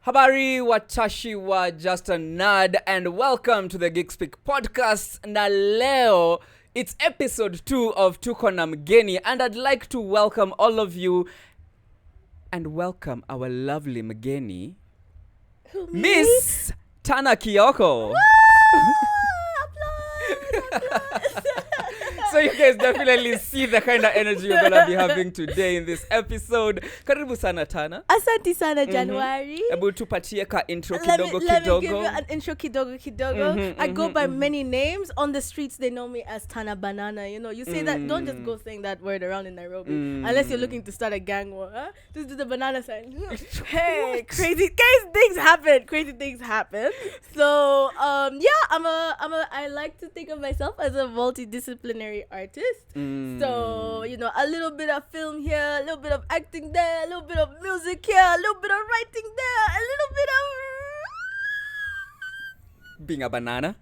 Habari watashi wa just a nerd, and welcome to the Geekspeak podcast. Na leo, it's episode 2 of Tuko na Mgeni, and I'd like to welcome all of you and welcome our lovely Mgeni, Miss Tana Kioko. So you guys definitely see the kind of energy we're going to be having today in this episode. Karibu sana Tana. Asante sana January. Ebu tupatie ka intro Let kidogo me give you an intro kidogo. I go by many names. On the streets, they know me as Tana Banana. You know, you say that, don't just go saying that word around in Nairobi. Unless you're looking to start a gang war. Huh? Just do the banana sign. Hey, crazy things happen. So, I like to think of myself as a multidisciplinary artist. So, you know, a little bit of film here, a little bit of acting there, a little bit of music here, a little bit of writing there, a little bit of being a banana.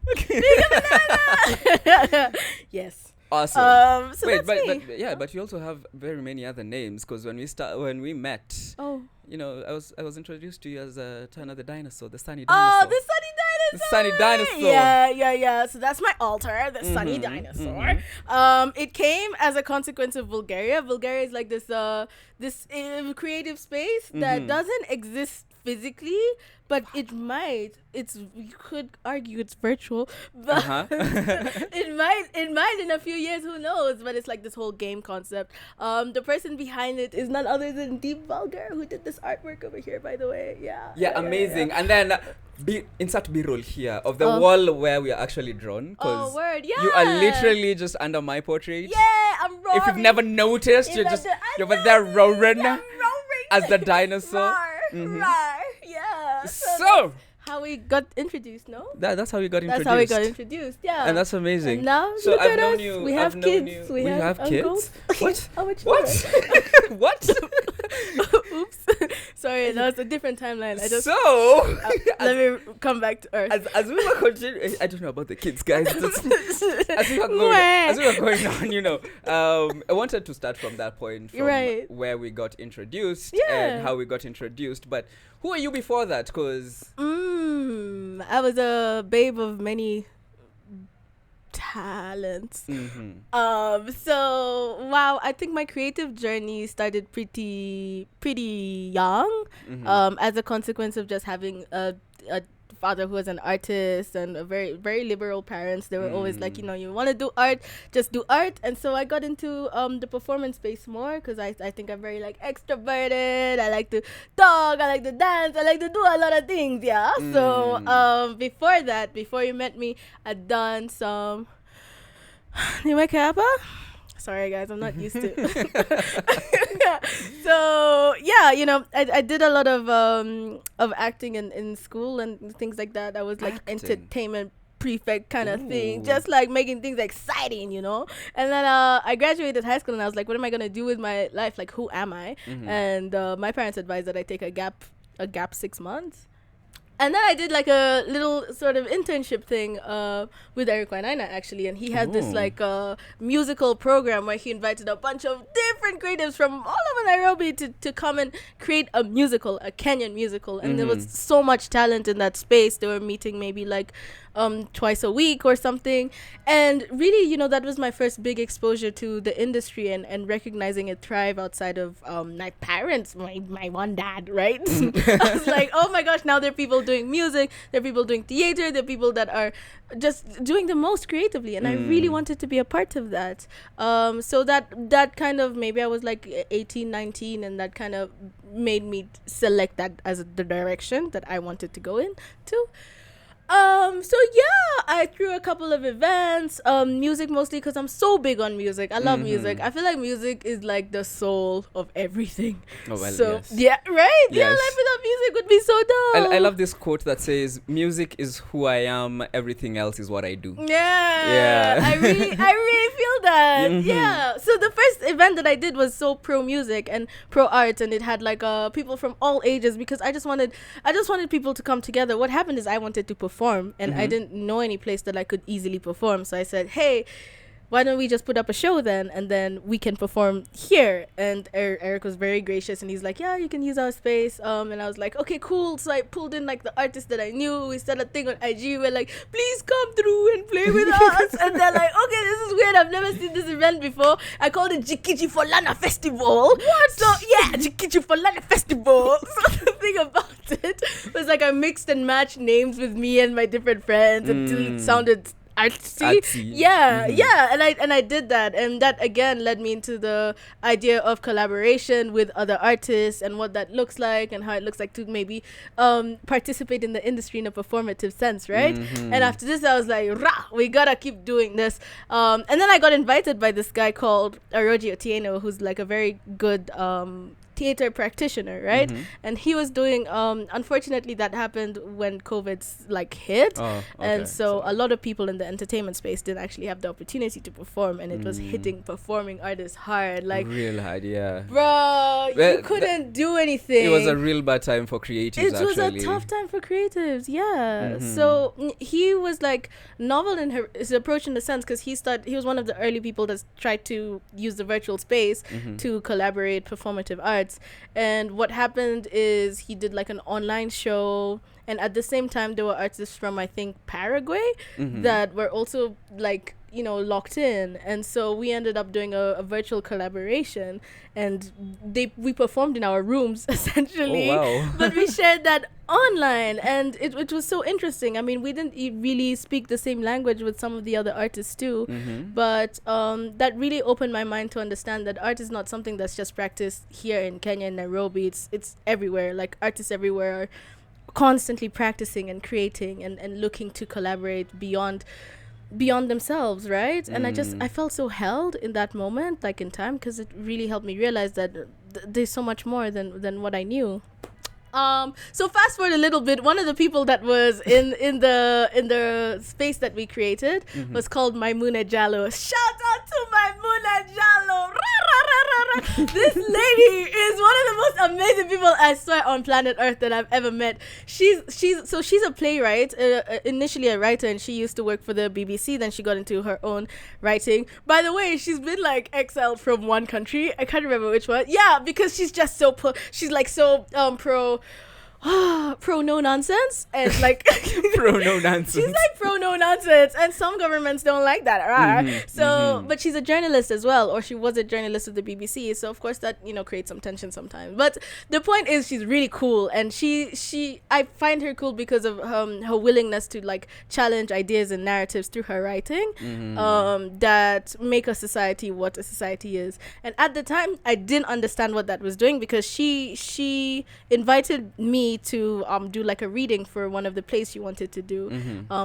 Yes. Awesome. So Wait, that's me. but you also have very many other names, because when we met, you know, I was introduced to you as Tana the dinosaur, the sunny dinosaur. Oh, the sunny dinosaur. The sunny dinosaur. Yeah. So that's my altar, the sunny dinosaur. It came as a consequence of Bulgaria. Bulgaria is like this creative space that doesn't exist physically, but it might. You could argue it's virtual, but it might in a few years, who knows? But it's like this whole game concept. The person behind it is none other than Deep Vulgar, who did this artwork over here, by the way. Yeah, amazing. And then insert B-roll here of the wall where we are actually drawn. Oh, word, yeah. You are literally just under my portrait. Yeah, I'm roaring. If you've never noticed, you're over there roaring as the dinosaur. Roar. Yeah. So how we got introduced, no? That's how we got introduced. That's how we got introduced, yeah. And that's amazing. And now, so look I've at known us. you. We have kids. We have kids? What? What? What? Oops. Sorry, that was a different timeline. Let me come back to Earth. As we were continuing, I don't know about the kids, guys. As we were going on, you know, I wanted to start from that point, from where we got introduced and how we got introduced. But who are you before that? Because I was a babe of many talents. So wow, I think my creative journey started pretty young, as a consequence of just having a father who was an artist and a very, very liberal parents. They were always like, you know, you want to do art, just do art. And so I got into the performance space more, because I think I'm very like extroverted. I like to talk, I like to dance, I like to do a lot of things. So before you met me, I'd done some sorry guys, I'm not used to So yeah, you know, I did a lot of acting in school and things like that. I was like entertainment prefect kind of thing, just like making things exciting, you know. And then I graduated high school and I was like, what am I gonna do with my life? Like, who am I? And my parents advised that I take a gap 6 months. And then I did like a little sort of internship thing with Eric Wainaina, actually. And he had this like musical program where he invited a bunch of different creatives from all over Nairobi to come and create a musical, a Kenyan musical. And there was so much talent in that space. They were meeting maybe like twice a week or something. And really, you know, that was my first big exposure to the industry and recognizing it thrive outside of my parents, my one dad, right? I was like, oh my gosh, now there are people doing music, there are people doing theater, there are people that are just doing the most creatively, and I really wanted to be a part of that. So that kind of, maybe I was like 18, 19, and that kind of made me select that as the direction that I wanted to go into. So yeah, I threw a couple of events, music mostly, because I'm so big on music. I love music. I feel like music is like the soul of everything. Oh, well, so yes. yeah, right? Yes. Yeah, life without music would be so dull. I love this quote that says, music is who I am, everything else is what I do. Yeah. I really feel that. Yeah. So the first event that I did was so pro music and pro art, and it had like people from all ages, because I just wanted people to come together. What happened is I wanted to perform, and I didn't know any place that I could easily perform. So I said, hey, why don't we just put up a show then, and then we can perform here? And Eric was very gracious, and he's like, yeah, you can use our space. And I was like, okay, cool. So I pulled in like the artists that I knew. We started a thing on IG. We're like, please come through and play with us. And they're like, okay, this is weird. I've never seen this event before. I called it Jikichi for Lana Festival. What? So yeah, Jikichi for Lana Festival. So the thing about it was like I mixed and matched names with me and my different friends until it sounded artsy. Yeah, and I did that, and that again led me into the idea of collaboration with other artists and what that looks like and how it looks like to maybe participate in the industry in a performative sense, right? And after this I was like, rah, we gotta keep doing this. And then I got invited by this guy called Aroji Otieno, who's like a very good theater practitioner, right? And he was doing unfortunately that happened when COVID's like hit, and so a lot of people in the entertainment space didn't actually have the opportunity to perform, and it was hitting performing artists hard, like real hard. Yeah, bro, you couldn't do anything. It was a real bad time for creatives. It was a tough time for creatives. So he was like novel in his approach in the sense, because he was one of the early people that tried to use the virtual space to collaborate performative arts. And what happened is he did like an online show, and at the same time there were artists from I think Paraguay that were also like, you know, locked in, and so we ended up doing a virtual collaboration, and we performed in our rooms essentially. But we shared that online, and it was so interesting. I mean, we didn't really speak the same language with some of the other artists too, but that really opened my mind to understand that art is not something that's just practiced here in Kenya and Nairobi. It's everywhere. Like artists everywhere are constantly practicing and creating and looking to collaborate beyond themselves, right? And I felt so held in that moment, like in time, because it really helped me realize that there's so much more than what I knew. So fast forward a little bit, one of the people that was in the space that we created was called Maimuna Jallo. Shout out to Maimuna Jallo. This lady is one of the most amazing people I swear on planet Earth that I've ever met. She's a playwright, initially a writer, and she used to work for the BBC. Then she got into her own writing. By the way, she's been like exiled from one country. I can't remember which one. Yeah, because she's just so she's like so pro no nonsense, and like pro no nonsense. She's like pro no nonsense, and some governments don't like that, right? But she's a journalist as well, or she was a journalist of the BBC, so of course that, you know, creates some tension sometimes. But the point is, she's really cool, and I find her cool because of her willingness to like challenge ideas and narratives through her writing, that make a society what a society is. And at the time I didn't understand what that was doing, because she invited me to do like a reading for one of the plays she wanted to do,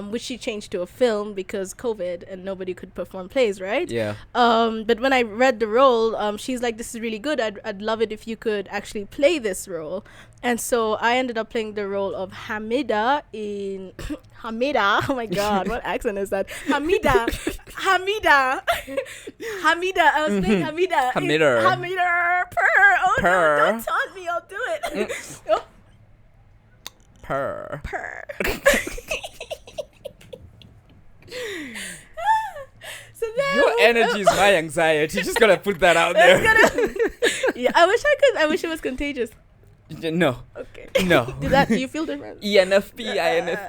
which she changed to a film because COVID and nobody could perform plays, right? But when I read the role, she's like, this is really good, I'd love it if you could actually play this role. And so I ended up playing the role of Hamida in Hamida. Oh my God, what accent is that? Hamida. I was playing Hamida. Hamida. Purr. Oh no, don't taunt me. I'll do it. Oh. Purr. So then your energy is my anxiety. Just gotta put that out there. Yeah, I wish I could. I wish it was contagious. No. Okay. No. Do you feel different? ENFP, INF.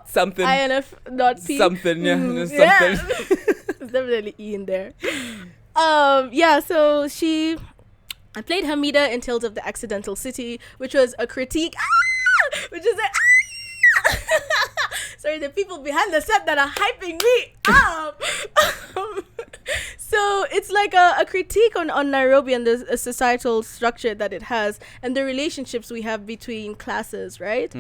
Something. INF not P. Something. Yeah. Something. Yeah. There's definitely E in there. Yeah. So I played Hamida in Tales of the Accidental City, which was a critique. Which is like, sorry, the people behind the set that are hyping me up. So it's like a critique on Nairobi and the societal structure that it has and the relationships we have between classes, right?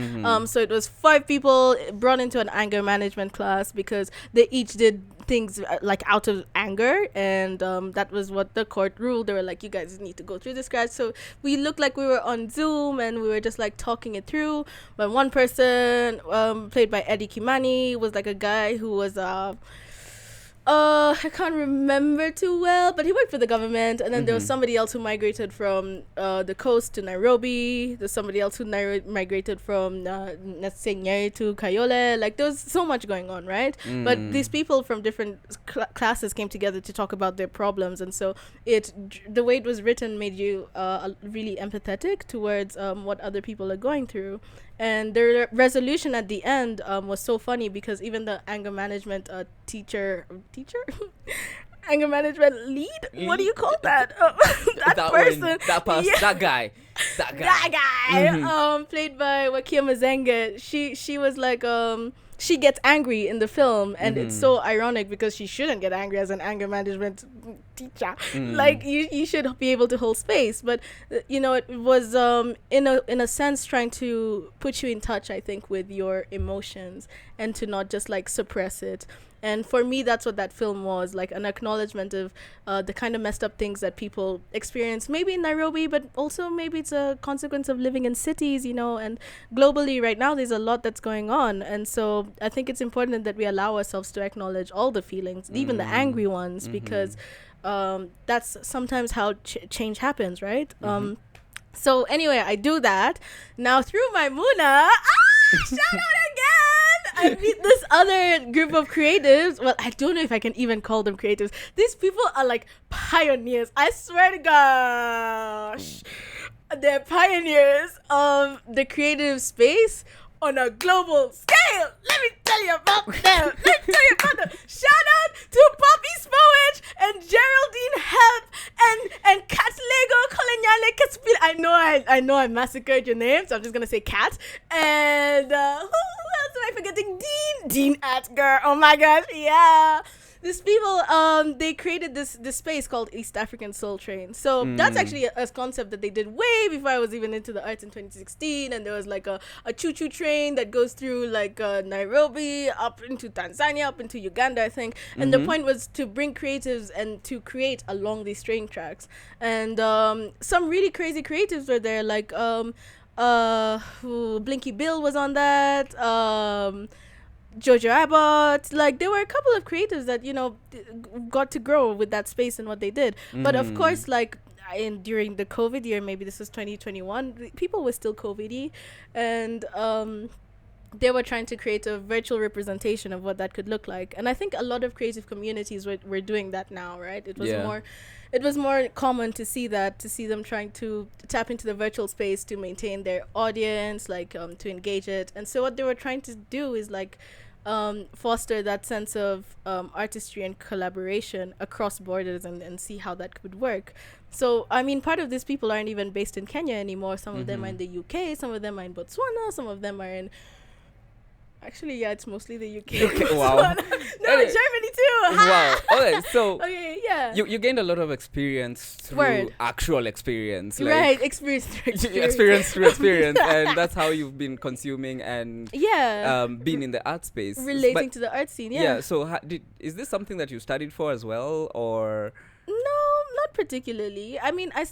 So it was 5 people brought into an anger management class because they each did things like out of anger, and that was what the court ruled. They were like, you guys need to go through this, guys. So we looked like we were on Zoom and we were just like talking it through. But one person, played by Eddie Kimani, was like a guy who was I can't remember too well, but he worked for the government, and then there was somebody else who migrated from the coast to Nairobi. There's somebody else who migrated from let's say Nyeri to Kayole. Like there was so much going on, right? But these people from different classes came together to talk about their problems, and so the way it was written made you really empathetic towards what other people are going through. And the resolution at the end was so funny because even the anger management teacher anger management lead, what do you call that? That guy played by Wakia Mazenge. She was like she gets angry in the film, and it's so ironic because she shouldn't get angry as an anger management teacher. Like you should be able to hold space, but it was in a sense trying to put you in touch, I think, with your emotions and to not just like suppress it. And for me, that's what that film was, like an acknowledgement of the kind of messed up things that people experience, maybe in Nairobi, but also maybe it's a consequence of living in cities, and globally right now there's a lot that's going on. And so I think it's important that we allow ourselves to acknowledge all the feelings, even the angry ones, because that's sometimes how change happens, right? So anyway, I do that. Now through my Muna, shout out again! I meet this other group of creatives. Well, I don't know if I can even call them creatives. These people are like pioneers. I swear to gosh. They're pioneers of the creative space on a global scale. Let me tell you about them. Shout out to Poppy Spowich and Geraldine Help and Kat Lego Kolonyale Katspil. I know I massacred your name, so I'm just gonna say Kat. And who else am I forgetting? Dean Atger. Oh my gosh, yeah. These people, they created this space called East African Soul Train. So that's actually a concept that they did way before I was even into the arts in 2016. And there was like a choo-choo train that goes through like Nairobi, up into Tanzania, up into Uganda, I think. And the point was to bring creatives and to create along these train tracks. And some really crazy creatives were there, like Blinky Bill was on that. Jojo Abbott, like there were a couple of creators that got to grow with that space and what they did. But of course, like during the COVID year, maybe this was 2021, people were still COVID-y, and they were trying to create a virtual representation of what that could look like. And I think a lot of creative communities were doing that now, right? It was more common to see them trying to tap into the virtual space to maintain their audience, like to engage it. And so what they were trying to do is like foster that sense of artistry and collaboration across borders and see how that could work. So, I mean, part of these people aren't even based in Kenya anymore. Some of them are in the UK, some of them are in Botswana, some of them are in... Actually, yeah, it's mostly the UK. Wow. No, Germany too. Wow. Okay, so okay, yeah. You gained a lot of experience through actual experience. Like right, experience through experience. Experience through experience. And that's how you've been consuming and being in the art space. Relating to the art scene, yeah. Yeah, so is this something that you studied for as well, or... No, not particularly. I mean, I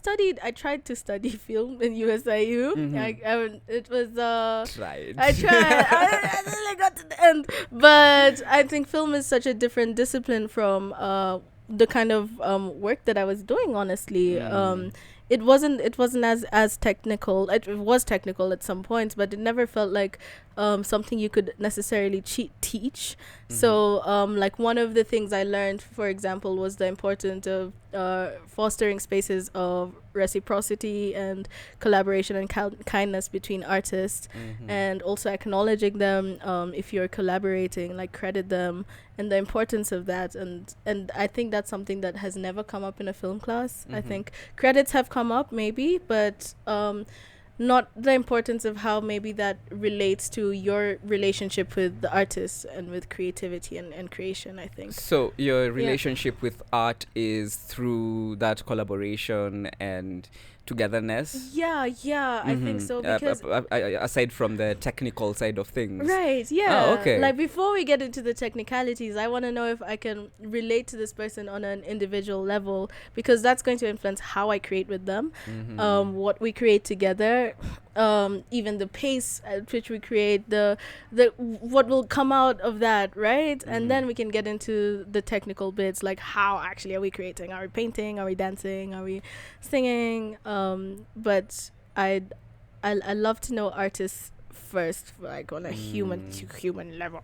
tried to study film in USIU. It was tried. I tried. I really got to the end. But I think film is such a different discipline from the kind of work that I was doing, honestly. It wasn't as technical. It was technical at some points, but it never felt like something you could necessarily teach. So like one of the things I learned, for example, was the importance of fostering spaces of reciprocity and collaboration and kindness between artists, and also acknowledging them if you're collaborating, like credit them, and the importance of that. And I think that's something that has never come up in a film class. I think credits have come up maybe, but not the importance of how maybe that relates to your relationship with the artist and with creativity and creation, I think. So your relationship with art is through that collaboration and togetherness? Yeah, I think so, because aside from the technical side of things. Right, yeah. Oh, okay. Like before we get into the technicalities, I want to know if I can relate to this person on an individual level, because that's going to influence how I create with them, what we create together, even the pace at which we create, the what will come out of that, right? And then we can get into the technical bits, like how actually are we creating? Are we painting? Are we dancing? Are we singing? But I love to know artists first, like on a human to human level.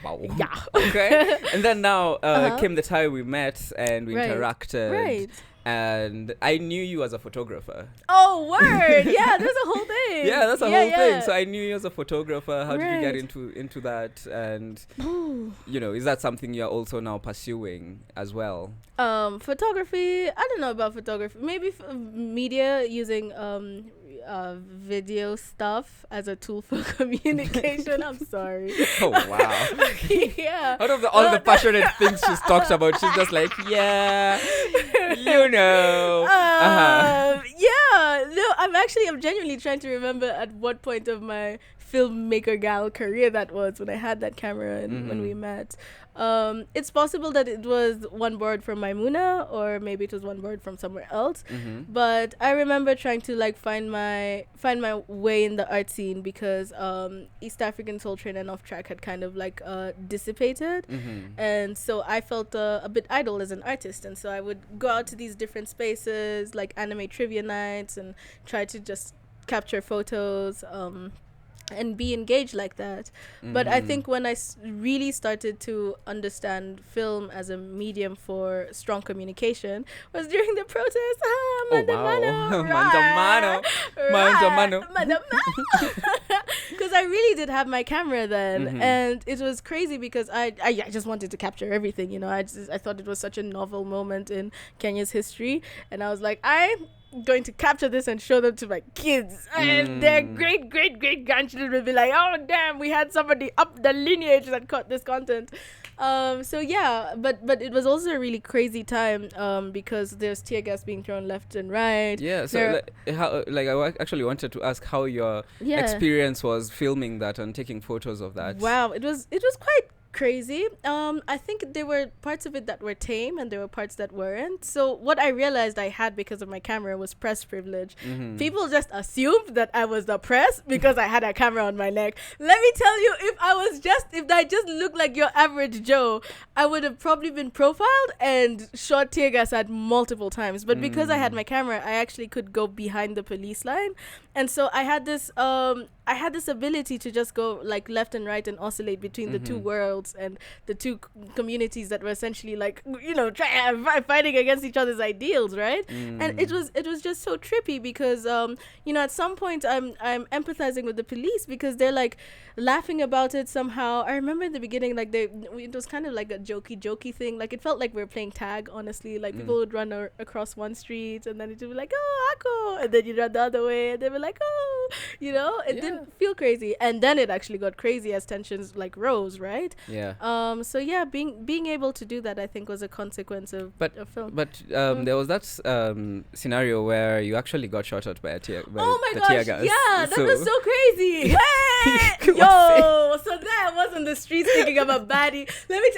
Wow. Yeah. Okay. And then now came the time we met and we interacted. Right. And I knew you as a photographer. Oh, word! Yeah, there's a whole thing. Yeah, that's a whole thing. So I knew you as a photographer. How did you get into that? And is that something you're also now pursuing as well? Photography. I don't know about photography. Maybe media, using video stuff as a tool for communication. I'm sorry. Oh wow. Yeah. Out of all the passionate things she's talked about, she's just like, yeah, Yeah. No, I'm genuinely trying to remember at what point of my filmmaker gal career that was when I had that camera and when we met. It's possible that it was one board from Maimuna, or maybe it was one board from somewhere else. But I remember trying to like find my way in the art scene, because East African Soul Train and Off Track had kind of like dissipated, and so I felt a bit idle as an artist, and so I would go out to these different spaces like anime trivia nights and try to just capture photos and be engaged like that. But I think when I really started to understand film as a medium for strong communication was during the protest. Because I really did have my camera then, and it was crazy because I just wanted to capture everything. I thought it was such a novel moment in Kenya's history, and I was like, I'm going to capture this and show them to my kids, and their great grandchildren will be like, oh damn, we had somebody up the lineage that caught this content. So yeah, but it was also a really crazy time because there's tear gas being thrown left and right. Yeah, so I actually wanted to ask how your experience was filming that and taking photos of that. Wow, it was quite crazy. I think there were parts of it that were tame and there were parts that weren't. So what I realized I had because of my camera was press privilege. People just assumed that I was the press because I had a camera on my neck. Let me tell you, if I just looked like your average Joe, I would have probably been profiled and shot tear gas at multiple times. But because I had my camera, I actually could go behind the police line. And so I had this ability to just go like left and right and oscillate between the two worlds and the two communities that were essentially like, fighting against each other's ideals, right? And it was just so trippy because at some point I'm empathizing with the police because they're like laughing about it somehow. I remember in the beginning, like it was kind of like a jokey thing. Like it felt like we were playing tag, honestly. Like people would run across one street and then it would be like, oh, Ako, and then you'd run the other way and they were like, oh, it didn't feel crazy. And then it actually got crazy as tensions like rose, right? Yeah. So yeah, being able to do that, I think, was a consequence of film. But there was that scenario where you actually got shot at by tear gas. Yeah, that was so crazy. Yo, so that wasn't the streets thinking of a baddie.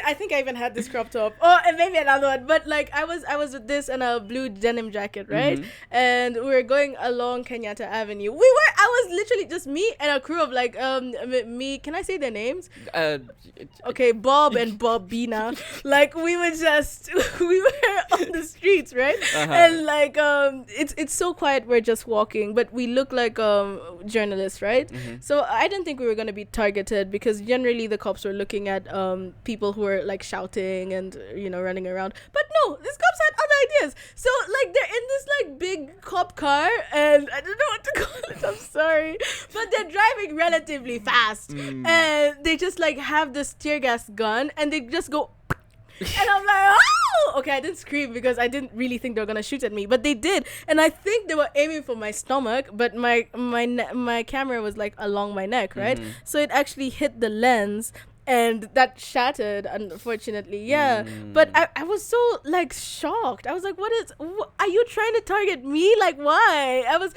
I think I even had this crop top. Oh, and maybe another one. But like I was with this and a blue denim jacket, right? And we were going along Kenyatta Avenue. I was literally just me and a crew of like me. Can I say their names? Okay, Bob and Bobina. Like we were on the streets, right? And like it's so quiet. We're just walking, but we look like journalists, right? So I didn't think we were gonna be targeted because generally the cops were looking at people who were like shouting and running around. But no, these cops had other ideas. So like they're in this like big cop car, and I don't know what to call it. I'm sorry, but they're driving relatively fast, and they just like have this tear gas gun, and they just go. And I'm like, oh! Okay, I didn't scream because I didn't really think they were gonna shoot at me, but they did, and I think they were aiming for my stomach, but my camera was like along my neck, right? So it actually hit the lens, and that shattered, unfortunately. But I was so like shocked. I was like, are you trying to target me? Like, why? I was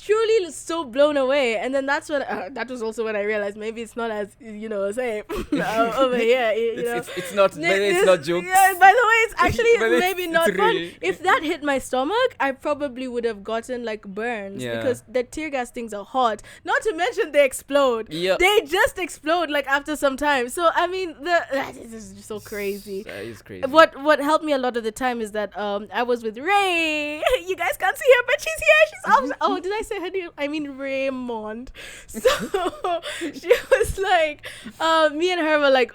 truly so blown away. And then that's when that was also when I realized maybe it's not as same over here. It's not. Maybe it's not jokes. Yeah, by the way, it's actually maybe not fun. Really, if that hit my stomach, I probably would have gotten like burns because the tear gas things are hot. Not to mention they explode. Yep. They just explode like after some time. So I mean, this is just so crazy. That is crazy. What helped me a lot of the time is that I was with Ray. You guys can't see her, but she's here. She's oh, did I say her name? I mean Raymond. So she was like, me and her were like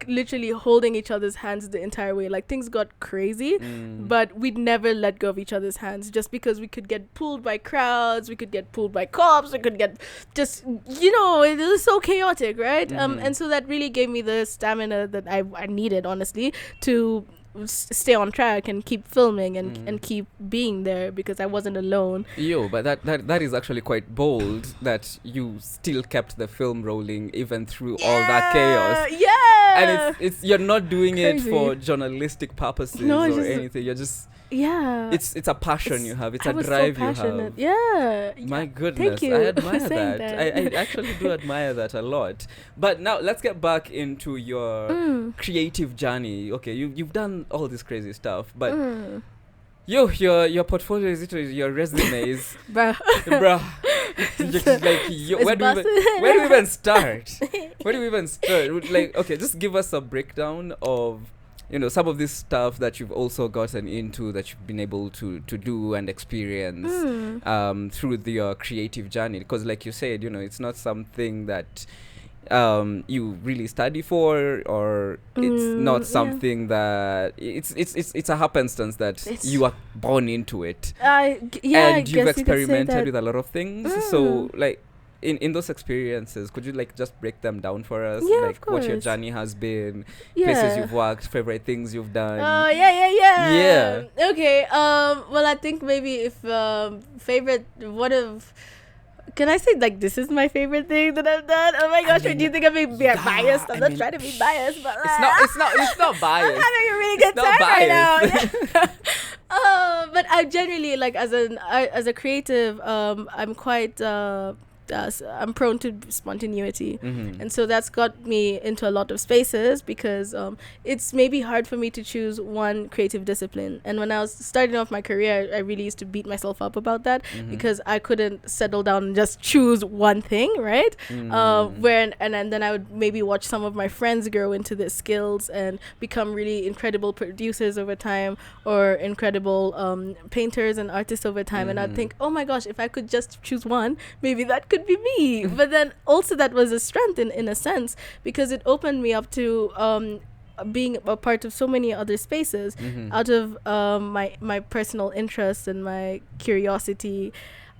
literally holding each other's hands the entire way. Like things got crazy, but we'd never let go of each other's hands just because we could get pulled by crowds, we could get pulled by cops, we could get just it was so chaotic, right? And so that really gave me the stamina that I needed, honestly, to stay on track and keep filming and keep being there because I wasn't alone. But that is actually quite bold that you still kept the film rolling even through all that chaos. And it's you're not doing it for journalistic purposes or anything. You're just it's a passion you have. It's a drive you have. My goodness. Thank you. I admire that. I actually do admire that a lot. But now let's get back into your creative journey. Okay, you've done all this crazy stuff, but your portfolio is literally your resume is bruh. Where do we even start? Where do we even start? Like, okay, just give us a breakdown of some of this stuff that you've also gotten into, that you've been able to do and experience through your creative journey. Because like you said, it's not something that you really study for, or it's not something that it's a happenstance that you are born into it. And you've experimented with a lot of things. So like in those experiences, could you like just break them down for us? Like what your journey has been, places you've worked, favorite things you've done. Okay. Well, I think maybe if favorite, can I say like this is my favorite thing that I've done? Oh my gosh, do you think I'm being biased? I'm not trying to be biased, but it's not biased. I'm having a really good time right now. But I generally like as a creative, I'm quite I'm prone to spontaneity, and so that's got me into a lot of spaces because it's maybe hard for me to choose one creative discipline. And when I was starting off my career, I really used to beat myself up about that because I couldn't settle down and just choose one thing, right? And then I would maybe watch some of my friends grow into their skills and become really incredible producers over time, or incredible painters and artists over time, and I'd think, oh my gosh, if I could just choose one, maybe that could be me. But then also that was a strength in a sense, because it opened me up to being a part of so many other spaces out of my personal interests and my curiosity.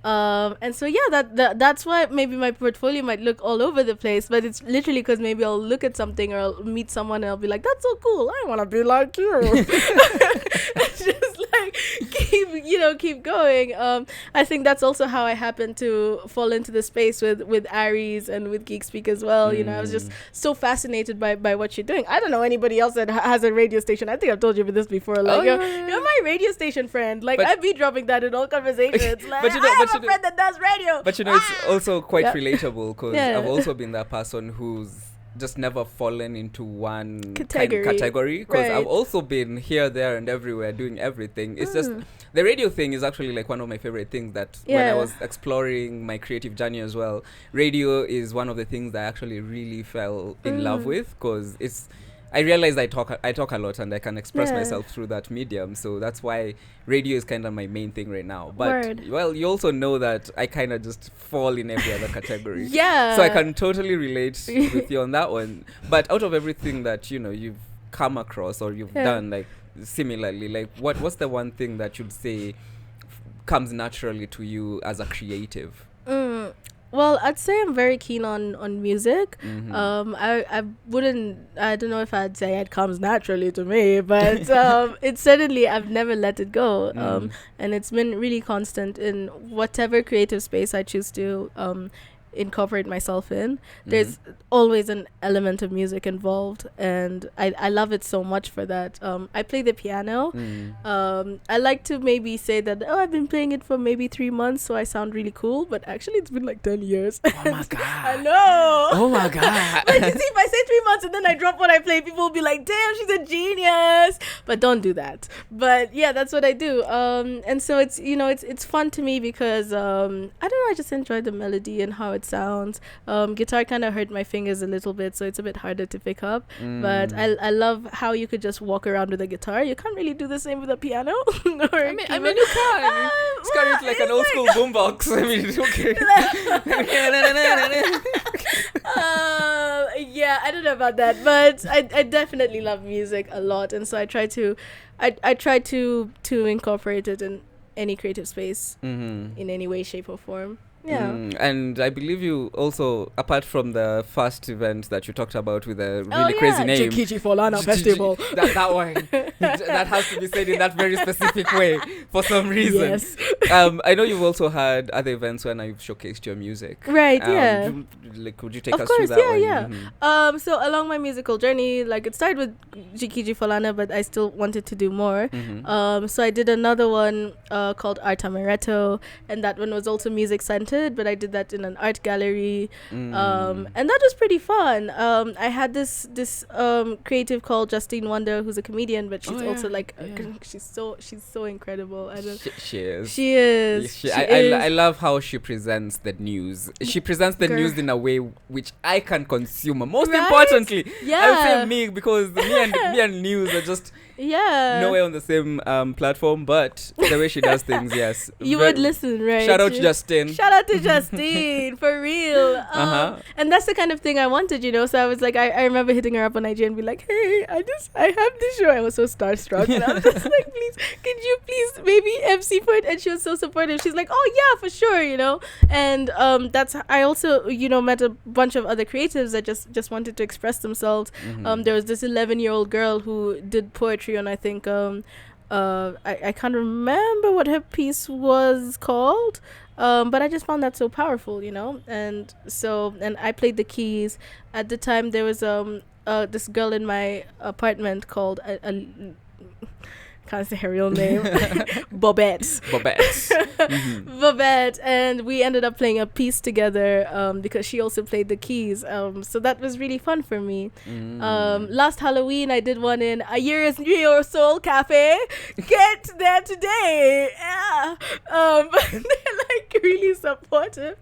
And so that's why maybe my portfolio might look all over the place, but it's literally because maybe I'll look at something or I'll meet someone and I'll be like, that's so cool, I want to be like you. Just like keep going. I think that's also how I happened to fall into the space with Aries and with Geekspeak as well. I was just so fascinated by what you're doing. I don't know anybody else that has a radio station. I think I've told you this before. Like, you're my radio station friend. Like, I'd be dropping that in all conversations. Like, I have a friend that does radio. But it's also quite relatable, because I've also been that person who's just never fallen into one category, because I've also been here, there and everywhere doing everything. It's just the radio thing is actually like one of my favorite things, that when I was exploring my creative journey as well, radio is one of the things that I actually really fell in love with, because I realized I talk a lot and I can express myself through that medium. So that's why radio is kind of my main thing right now. But well, you also know that I kind of just fall in every other category. So I can totally relate with you on that one. But out of everything that you've come across or you've done, like similarly, like what's the one thing that you'd say comes naturally to you as a creative? Well, I'd say I'm very keen on music. I don't know if I'd say it comes naturally to me, but it's certainly, I've never let it go. And it's been really constant in whatever creative space I choose to incorporate myself in. There's always an element of music involved, and I love it so much for that. I play the piano. I like to maybe say that, I've been playing it for maybe 3 months, so I sound really cool, but actually it's been like 10 years. Oh my god. I know. Oh my god. Like, you see, if I say 3 months and then I drop what I play, people will be like, damn, she's a genius. But don't do that. But yeah, that's what I do. And so it's, it's fun to me because I don't know, I just enjoy the melody and how it sounds. Guitar kind of hurt my fingers a little bit, so it's a bit harder to pick up. But I love how you could just walk around with a guitar. You can't really do the same with a piano. I mean, you can. It's kind of like an old school boombox. I mean, it's okay. Yeah, I don't know about that, but I definitely love music a lot, and so I try to incorporate it in any creative space in any way, shape, or form. Yeah. And I believe you also, apart from the first event that you talked about with a really crazy name, Geekspeak Festival. that one, that has to be said in that very specific way for some reason. Yes. I know you've also had other events when you've showcased your music. Right. Yeah. Could you take us through that one? Yeah. So along my musical journey, like, it started with Jikiji Folana, but I still wanted to do more. So I did another one called Art Amaretto, and that one was also music centered, but I did that in an art gallery, and that was pretty fun. I had this creative called Justine Wonder, who's a comedian, but she's also she's so incredible. She is. She is. I love how she presents the news. She presents the news in a way which I can consume. Most importantly, I would say me, because me and news are just nowhere on the same platform, but the way she does things, yes. You would listen, right? Shout out to Justine. Shout out to Justine, for real. And that's the kind of thing I wanted, so I was like, I remember hitting her up on IG and be like, hey, I have this show. I was so starstruck, and I was just like, please, could you please maybe MC for it? And she was so supportive. She's like, oh yeah, for sure, and I also met a bunch of other creatives that just wanted to express themselves. There was this 11-year-old girl who did poetry, and I think I can't remember what her piece was called, but I just found that so powerful, and I played the keys. At the time, there was this girl in my apartment called can't say her real name. Bobette. Bobette, and we ended up playing a piece together because she also played the keys. So that was really fun for me. Last Halloween, I did one in A Year's New Soul Cafe. Get there today. Yeah. They're like really supportive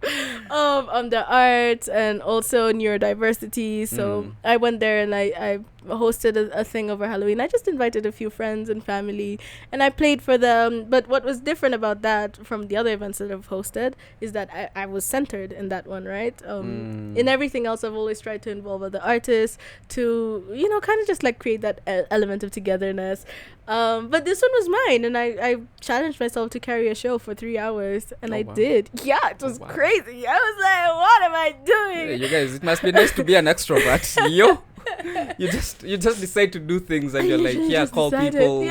on the art and also neurodiversity. So I went there and I hosted a thing over Halloween. I just invited a few friends and family, and I played for them. But what was different about that from the other events that I've hosted is that I was centered in that one, right? In everything else, I've always tried to involve other artists to, kind of just like create that element of togetherness. But this one was mine, and I challenged myself to carry a show for 3 hours, and I did. Yeah, it was crazy. I was like, what am I doing? Yeah, you guys, it must be nice to be an extrovert. Yo. You just decide to do things, and you're like, call people,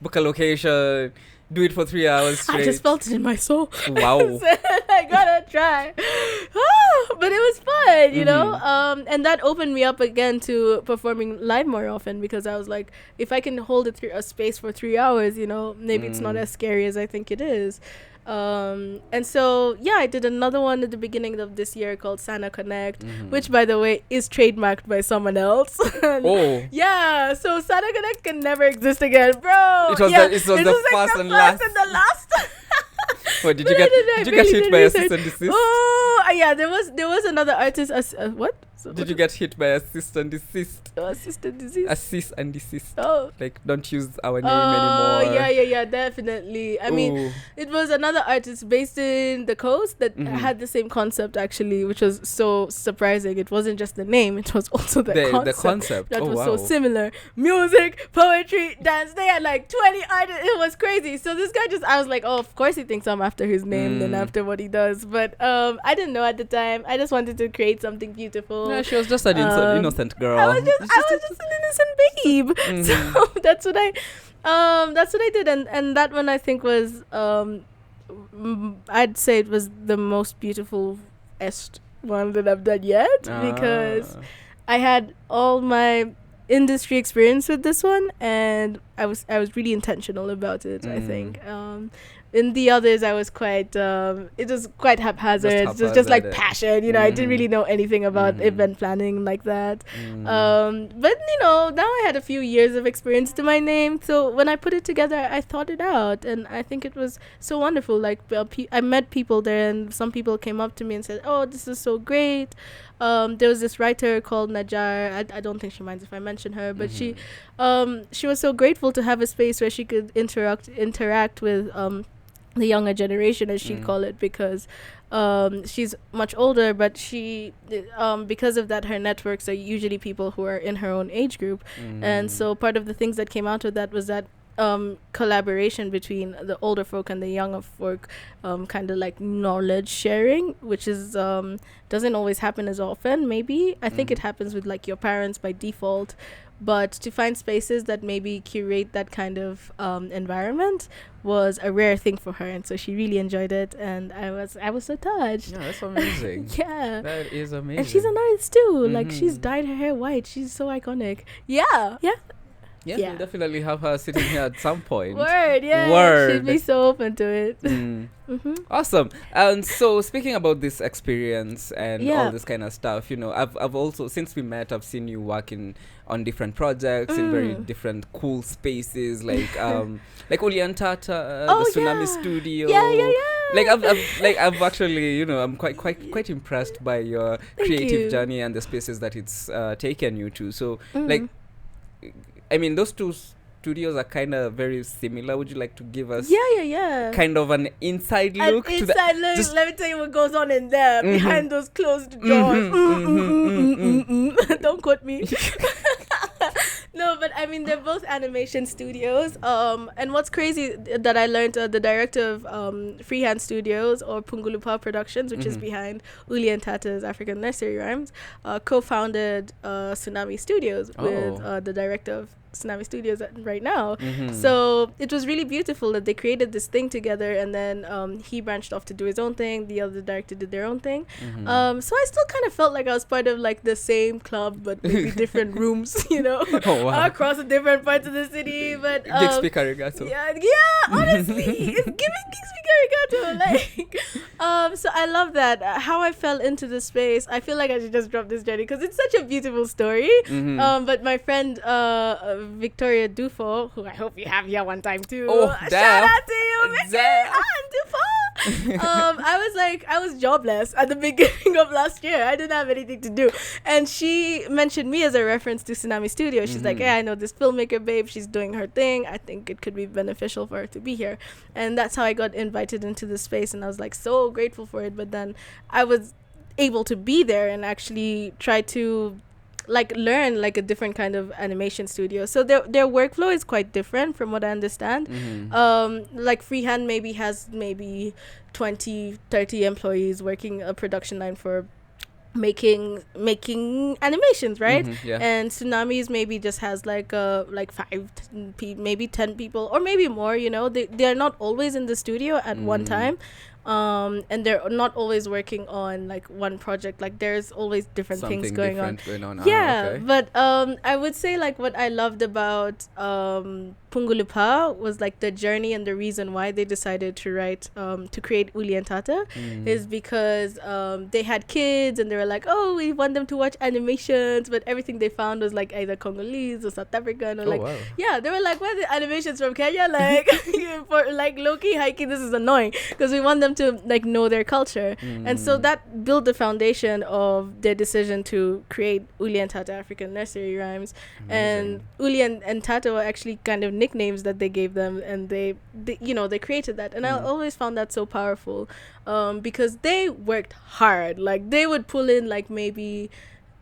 book a location, do it for 3 hours straight. I just felt it in my soul. Wow. I gotta try. But it was fun, and that opened me up again to performing live more often, because I was like, if I can hold a space for 3 hours, maybe it's not as scary as I think it is. And so I did another one at the beginning of this year called Sana Connect, which, by the way, is trademarked by someone else. Yeah, so Sana Connect can never exist again, bro. It was the first and last. What, did you get hit by a cease and desist? Oh yeah, there was another artist. What? Did you get hit by a cease and desist? Cease and desist. A cease and desist. Oh, like, don't use our name anymore. Yeah, definitely. I mean, it was another artist based in the coast that had the same concept, actually, which was so surprising. It wasn't just the name; it was also the concept. That was so similar. Music, poetry, dance. They had like 20 artists. It was crazy. So this guy I was like, oh, of course he thinks I'm after his name than after what he does. But I didn't know at the time. I just wanted to create something beautiful. Yeah, she was just an innocent girl. I was just an innocent babe. So that's what I did, and that one I think was I'd say it was the most beautiful one that I've done yet because I had all my industry experience with this one, and I was really intentional about it. I think in the others I was quite it was quite haphazard. It was just like passion, I didn't really know anything about event planning like that. But now I had a few years of experience to my name, so when I put it together I thought it out, and I think it was so wonderful. Like I met people there, and some people came up to me and said, oh, this is so great. There was this writer called Najar. I don't think she minds if I mention her, but she was so grateful to have a space where she could interact with the younger generation, as she'd call it, because she's much older, but she because of that, her networks are usually people who are in her own age group. And so part of the things that came out of that was that collaboration between the older folk and the younger folk, kind of like knowledge sharing, which is doesn't always happen as often. Maybe I think it happens with like your parents by default, but to find spaces that maybe curate that kind of environment was a rare thing for her, and so she really enjoyed it, and I was so touched. Yeah, that's amazing. Yeah, that is amazing. And she's an artist too. Like, she's dyed her hair white. She's so iconic. Yeah. We'll definitely have her sitting here at some point. Word. She'd be so open to it. Awesome. And so, speaking about this experience and all this kind of stuff, I've also, since we met, I've seen you working on different projects in very different cool spaces, like Ulian Tata, the Tsunami Studio. Yeah. I've actually, I'm quite impressed by your creative journey and the spaces that it's taken you to. So, I mean, those two studios are kind of very similar. Would you like to give us kind of an inside look? Let me tell you what goes on in there behind those closed doors. Don't quote me. No, but I mean, they're both animation studios. And what's crazy that I learned, the director of Freehand Studios, or Pungulupa Productions, which is behind Uli and Tata's African Nursery Rhymes, co-founded Tsunami Studios with the director of Tsunami Studios right now. So it was really beautiful that they created this thing together, and then he branched off to do his own thing. The other director did their own thing. So I still kind of felt like I was part of like the same club, but maybe different rooms, across the different parts of the city. But Geekspeak arigato. Yeah, honestly, it's giving Geekspeak arigato. Like, so I love that. How I fell into the space. I feel like I should just drop this journey because it's such a beautiful story. But my friend Victoria Dufo, who I hope you have here one time too. Shout out to you, Dufo. I was jobless at the beginning of last year. I didn't have anything to do, and she mentioned me as a reference to Tsunami Studio. She's like, I know this filmmaker babe, she's doing her thing, I think it could be beneficial for her to be here. And that's how I got invited into the space, and I was like so grateful for it. But then I was able to be there and actually try to like learn like a different kind of animation studio. So their workflow is quite different from what I understand. Like Freehand maybe has 20-30 employees working a production line for making animations, right? And Tsunamis maybe just has like 5 maybe 10 people, or maybe more. They're not always in the studio at one time. And they're not always working on like one project. Like there's always different things going on. But I would say like what I loved about Pungulupa was like the journey, and the reason why they decided to create Uli and Tata is because they had kids, and they were like, oh, we want them to watch animations, but everything they found was like either Congolese or South African, or they were like, why are the animations from Kenya? Like for like low-key hiking, this is annoying because we want them to like know their culture. And so that built the foundation of their decision to create Uli and Tata African Nursery Rhymes. And Uli and Tata were actually kind of nicknames that they gave them, and they created that. And I always found that so powerful, because they worked hard. Like they would pull in like maybe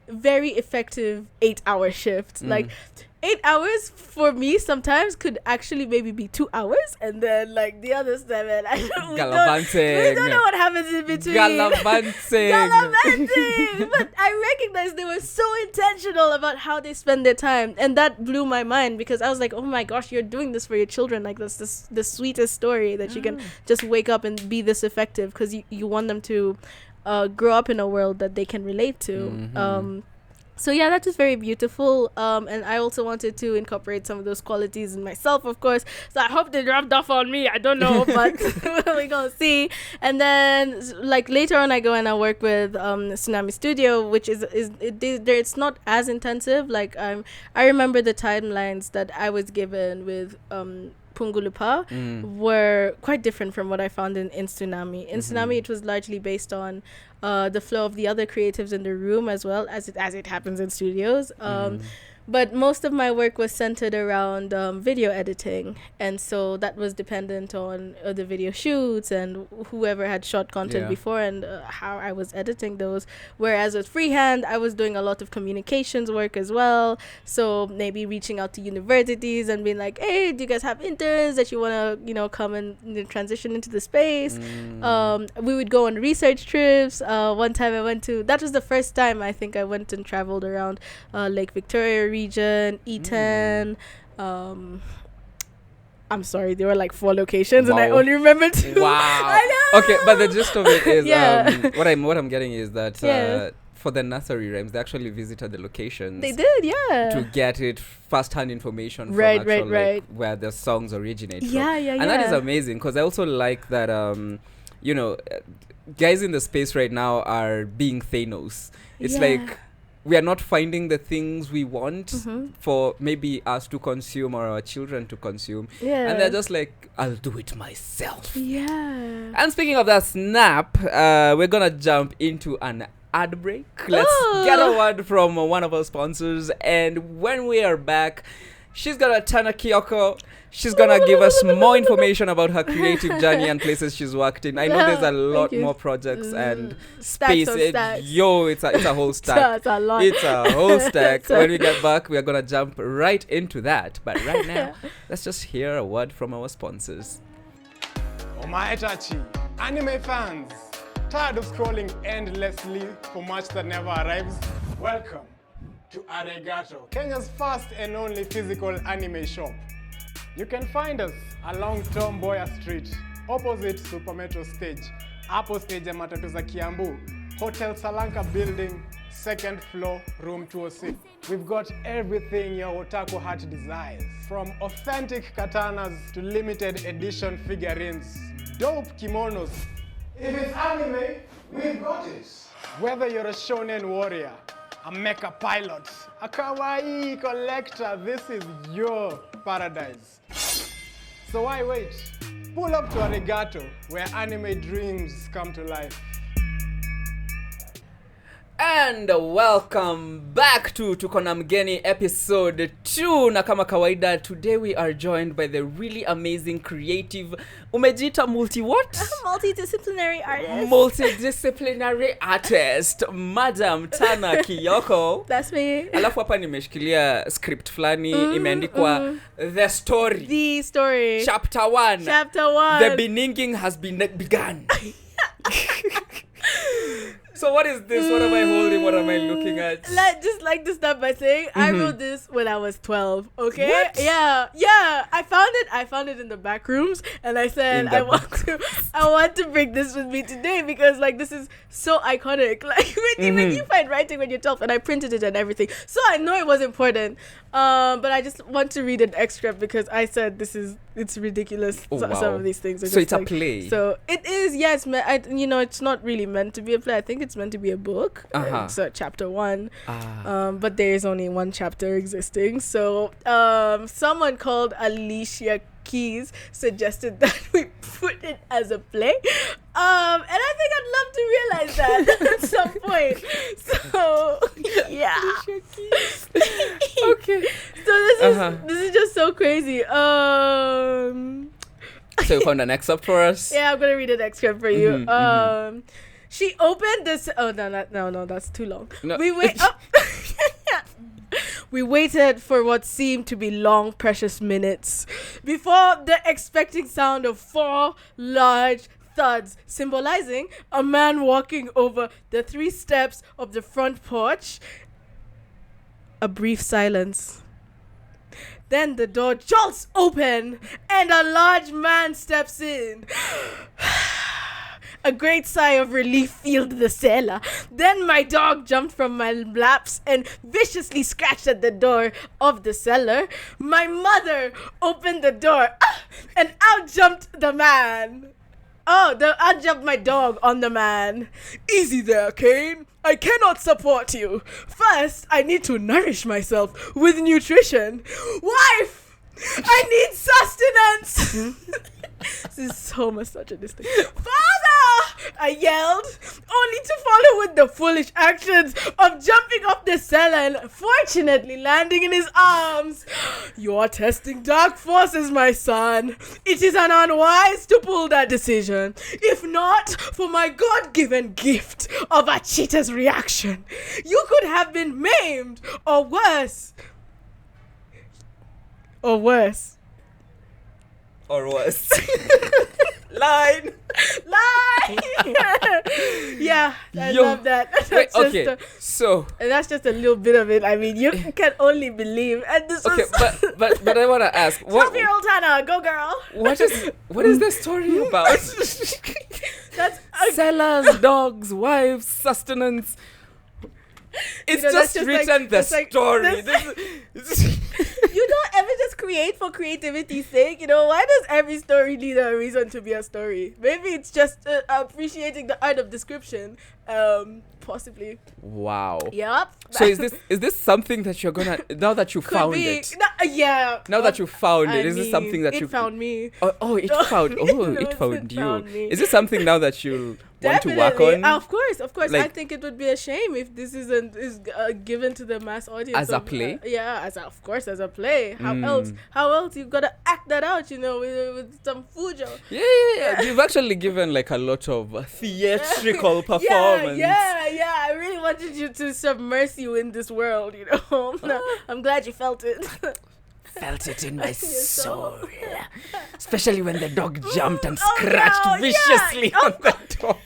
very effective 8-hour shifts. Like 8 hours for me sometimes could actually maybe be 2 hours, and then like the other 7, we don't know what happens in between. Gallivanting. But I recognize they were so intentional about how they spend their time, and that blew my mind, because I was like, oh my gosh, you're doing this for your children. Like that's the sweetest story that you can just wake up and be this effective, because you want them to grow up in a world that they can relate to. So yeah, that is very beautiful. And I also wanted to incorporate some of those qualities in myself, of course. So I hope they rubbed off on me. I don't know, but we're gonna see. And then like later on, I go and I work with Tsunami Studio, which it's not as intensive. Like I remember the timelines that I was given with Pungulupa were quite different from what I found in Tsunami. In Tsunami, it was largely based on the flow of the other creatives in the room, as well as it happens in studios. But most of my work was centered around video editing, and so that was dependent on the video shoots and whoever had shot content before and how I was editing those. Whereas with Freehand, I was doing a lot of communications work as well. So maybe reaching out to universities and being like, hey, do you guys have interns that you want to, come and transition into the space? We would go on research trips. One time that was the first time I think I went and traveled around Lake Victoria region, Eton. I'm sorry, there were like 4 locations and I only remember 2. Wow. I know. Okay, but the gist of it is what I'm getting is that for the nursery rhymes, they actually visited the locations. They did, to get it first-hand information from right. where the songs originate from. Yeah. And that is amazing, because I also like that guys in the space right now are being Thanos. It's like we are not finding the things we want for maybe us to consume or our children to consume. And they're just like, I'll do it myself. And speaking of that snap, we're going to jump into an ad break. Let's get a word from one of our sponsors. And when we are back, she's got a Tana Kioko. She's going to give us more information about her creative journey and places she's worked in. I know there's a lot more projects and space. It's a whole stack. It's a lot. It's a whole stack. When we get back, we are going to jump right into that. But right now, let's just hear a word from our sponsors. Catchy, anime fans, tired of scrolling endlessly for much that never arrives? Welcome to Arigato, Kenya's first and only physical anime shop. You can find us along Tom Mboya Street, opposite Super Metro Stage, Apple Stage ya Matatu za Kiambu, Hotel Salanka Building, 2nd floor, room 206. We've got everything your otaku heart desires, from authentic katanas to limited edition figurines, dope kimonos. If it's anime, we've got it. Whether you're a shonen warrior, a mecha pilot, a kawaii collector, this is your paradise. So why wait? Pull up to Arigato, where anime dreams come to life. And welcome back to Tuko na Mgeni episode 2. Na kama kawaida, today we are joined by the really amazing creative umejita multidisciplinary artist. Multidisciplinary artist, Madam Tana Kioko. That's me. Alafu hapa nimeshikilia script flani imeandikwa The Story. Chapter 1. The beginning has begun. So what is this? What am I holding? What am I looking at? Just like to start by saying I wrote this when I was 12. Okay. What? Yeah. I found it in the back rooms, and I said I want to bring this with me today because like this is so iconic. Like when you find writing when you're 12, and I printed it and everything, so I know it was important. But I just want to read an excerpt because I said it's ridiculous. Some of these things are so just it's a play. So it is. Yes, it's not really meant to be a play. I think it's meant to be a book. So chapter 1. But there is only one chapter existing. So someone called Alicia Keys suggested that we put it as a play. And I think I'd love to realize that at some point. So yeah. Okay. So this is just so crazy. So you found an excerpt for us? Yeah, I'm gonna read an excerpt for you. She opened this. Oh no, that's too long. No. We waited for what seemed to be long, precious minutes before the expecting sound of 4 large thuds, symbolizing a man walking over the 3 steps of the front porch. A brief silence. Then the door jolts open and a large man steps in. A great sigh of relief filled the cellar. Then my dog jumped from my laps and viciously scratched at the door of the cellar. My mother opened the door and out jumped the man. Out jumped my dog on the man. Easy there, Kane. I cannot support you. First, I need to nourish myself with nutrition. Wife! I need sustenance. This is so misogynistic. Father! I yelled, only to follow with the foolish actions of jumping off the cellar and fortunately landing in his arms. You are testing dark forces, my son. It is an unwise to pull that decision. If not for my God-given gift of a cheetah's reaction, you could have been maimed or worse. Or worse. Line. Yeah, I love that. Wait, okay, And that's just a little bit of it. I mean, you can only believe. And this okay, but I want to ask, 12-year-old Tana, go girl. What is the story about? That's Sellers, dogs, wives, sustenance. It's just written the story. You don't ever just create for creativity's sake. Why does every story need a reason to be a story? Maybe it's just appreciating the art of description. Possibly. Wow. Yep. So is this something that you're gonna, now that you found it? Yeah. Now that you found it, is this something that it found me? It found. it found you. Is this something now that you want to work on? Of course. Like, I think it would be a shame if this is given to the mass audience as a play. Of course, as a play. How else you gotta act that out? With some fujo. Yeah. You've actually given like a lot of theatrical performance. Yeah. I really wanted you to submerge you in this world. I'm glad you felt it. Felt it in my soul. Especially when the dog jumped and scratched viciously on the door.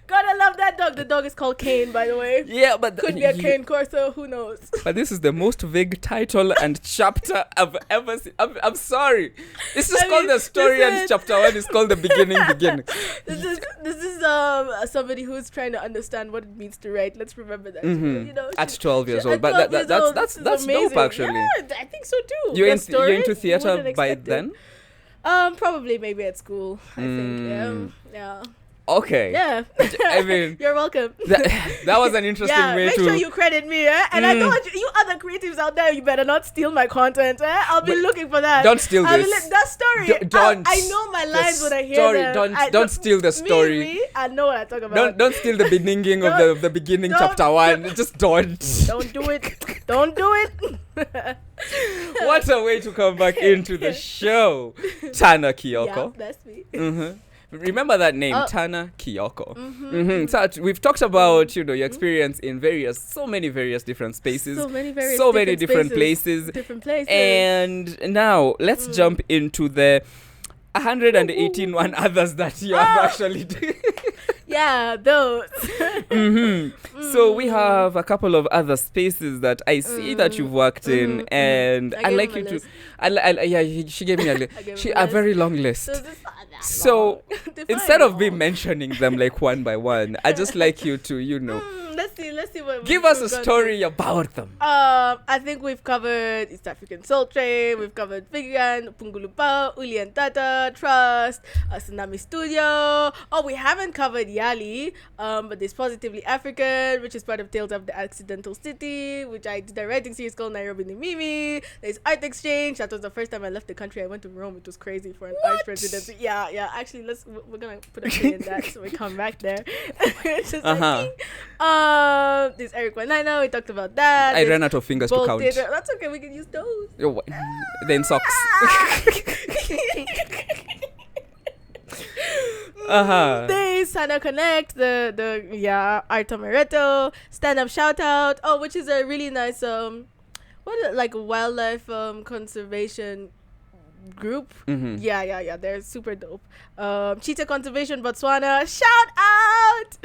Gotta love that dog. The dog is called Kane, by the way. Yeah, but could be a Kane Corso. Who knows? But this is the most vague title and chapter I've ever seen. I'm sorry. This is called the story, and chapter 1 is called the beginning. This is somebody who's trying to understand what it means to write. Let's remember that. At 12 years old, but that's dope actually. Yeah, I think so too. You're into theater by then? Probably maybe at school. I think. Yeah. Okay. Yeah. I mean, you're welcome. That was an interesting way make to. Make sure you credit me, And I thought you other creatives out there, you better not steal my content, I'll be looking for that. Don't steal this. That story. Don't. I know my lines when I hear them. Don't steal the story. Me, I know what I talk about. Don't steal the beginning of the beginning chapter 1. Just don't. Don't do it. Don't do it. What a way to come back into the show, Tana Kioko. Yeah, that's me. Remember that name, Tana Kioko. So we've talked about your experience in so many various different spaces, so many different places. And now let's jump into the 181 others that you have actually done. Yeah, those. So we have a couple of other spaces that I see that you've worked in, and I'd like you to. She gave me a very long list. So instead of me mentioning them like one by one, I just like you to Let's see what. Give us a story about them. I think we've covered East African Soul Train. We've covered Vegan, Pungulupa, Uli and Tata, Trust, Tsunami Studio. We haven't covered Yali, but there's Positively African, which is part of Tales of the Accidental City, which I did a writing series called Nairobi ni Mimi. There's Art Exchange. That was the first time I left the country. I went to Rome. It was crazy for an art residency. Yeah. Actually, we're gonna put a pin in that so we come back there. There's Eric Wanaina, we talked about that. I ran out of fingers to count. That's okay, we can use those. Then socks. There's Sana Connect, the Arto Mereto, Stand Up Shout Out, which is a really nice wildlife conservation group. Yeah, they're super dope. Cheetah Conservation Botswana, shout out.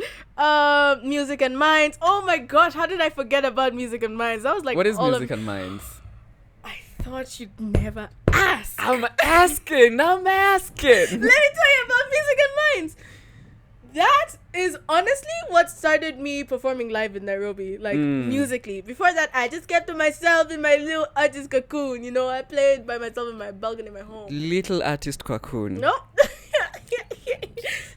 Music and Minds. Oh my gosh, how did I forget about Music and Minds? That was like, what is Music and Minds? I thought you'd never ask. I'm asking. Let me tell you about Music and Minds. That is honestly what started me performing live in Nairobi, like musically. Before that, I just kept to myself in my little artist cocoon. You know, I played by myself in my balcony in my home. Little artist cocoon. No.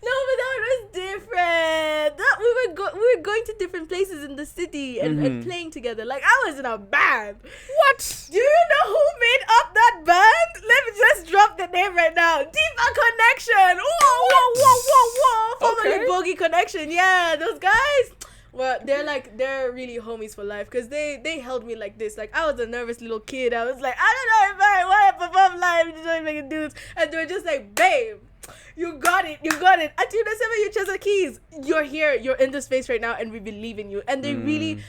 No, but that was different. We were going to different places in the city and playing together. Like, I was in a band. What? Do you know who made up that band? Let me just drop the name right now. Deepa Connection. Whoa. Formerly Bogey Connection. Yeah, those guys. Well, they're really homies for life because they held me like this. Like, I was a nervous little kid. I was like, I don't know if I want to perform live. You don't make it do this. And they were just like, babe, you got it. Until you seven, you chose the keys. You're here. You're in this space right now, and we believe in you. And I really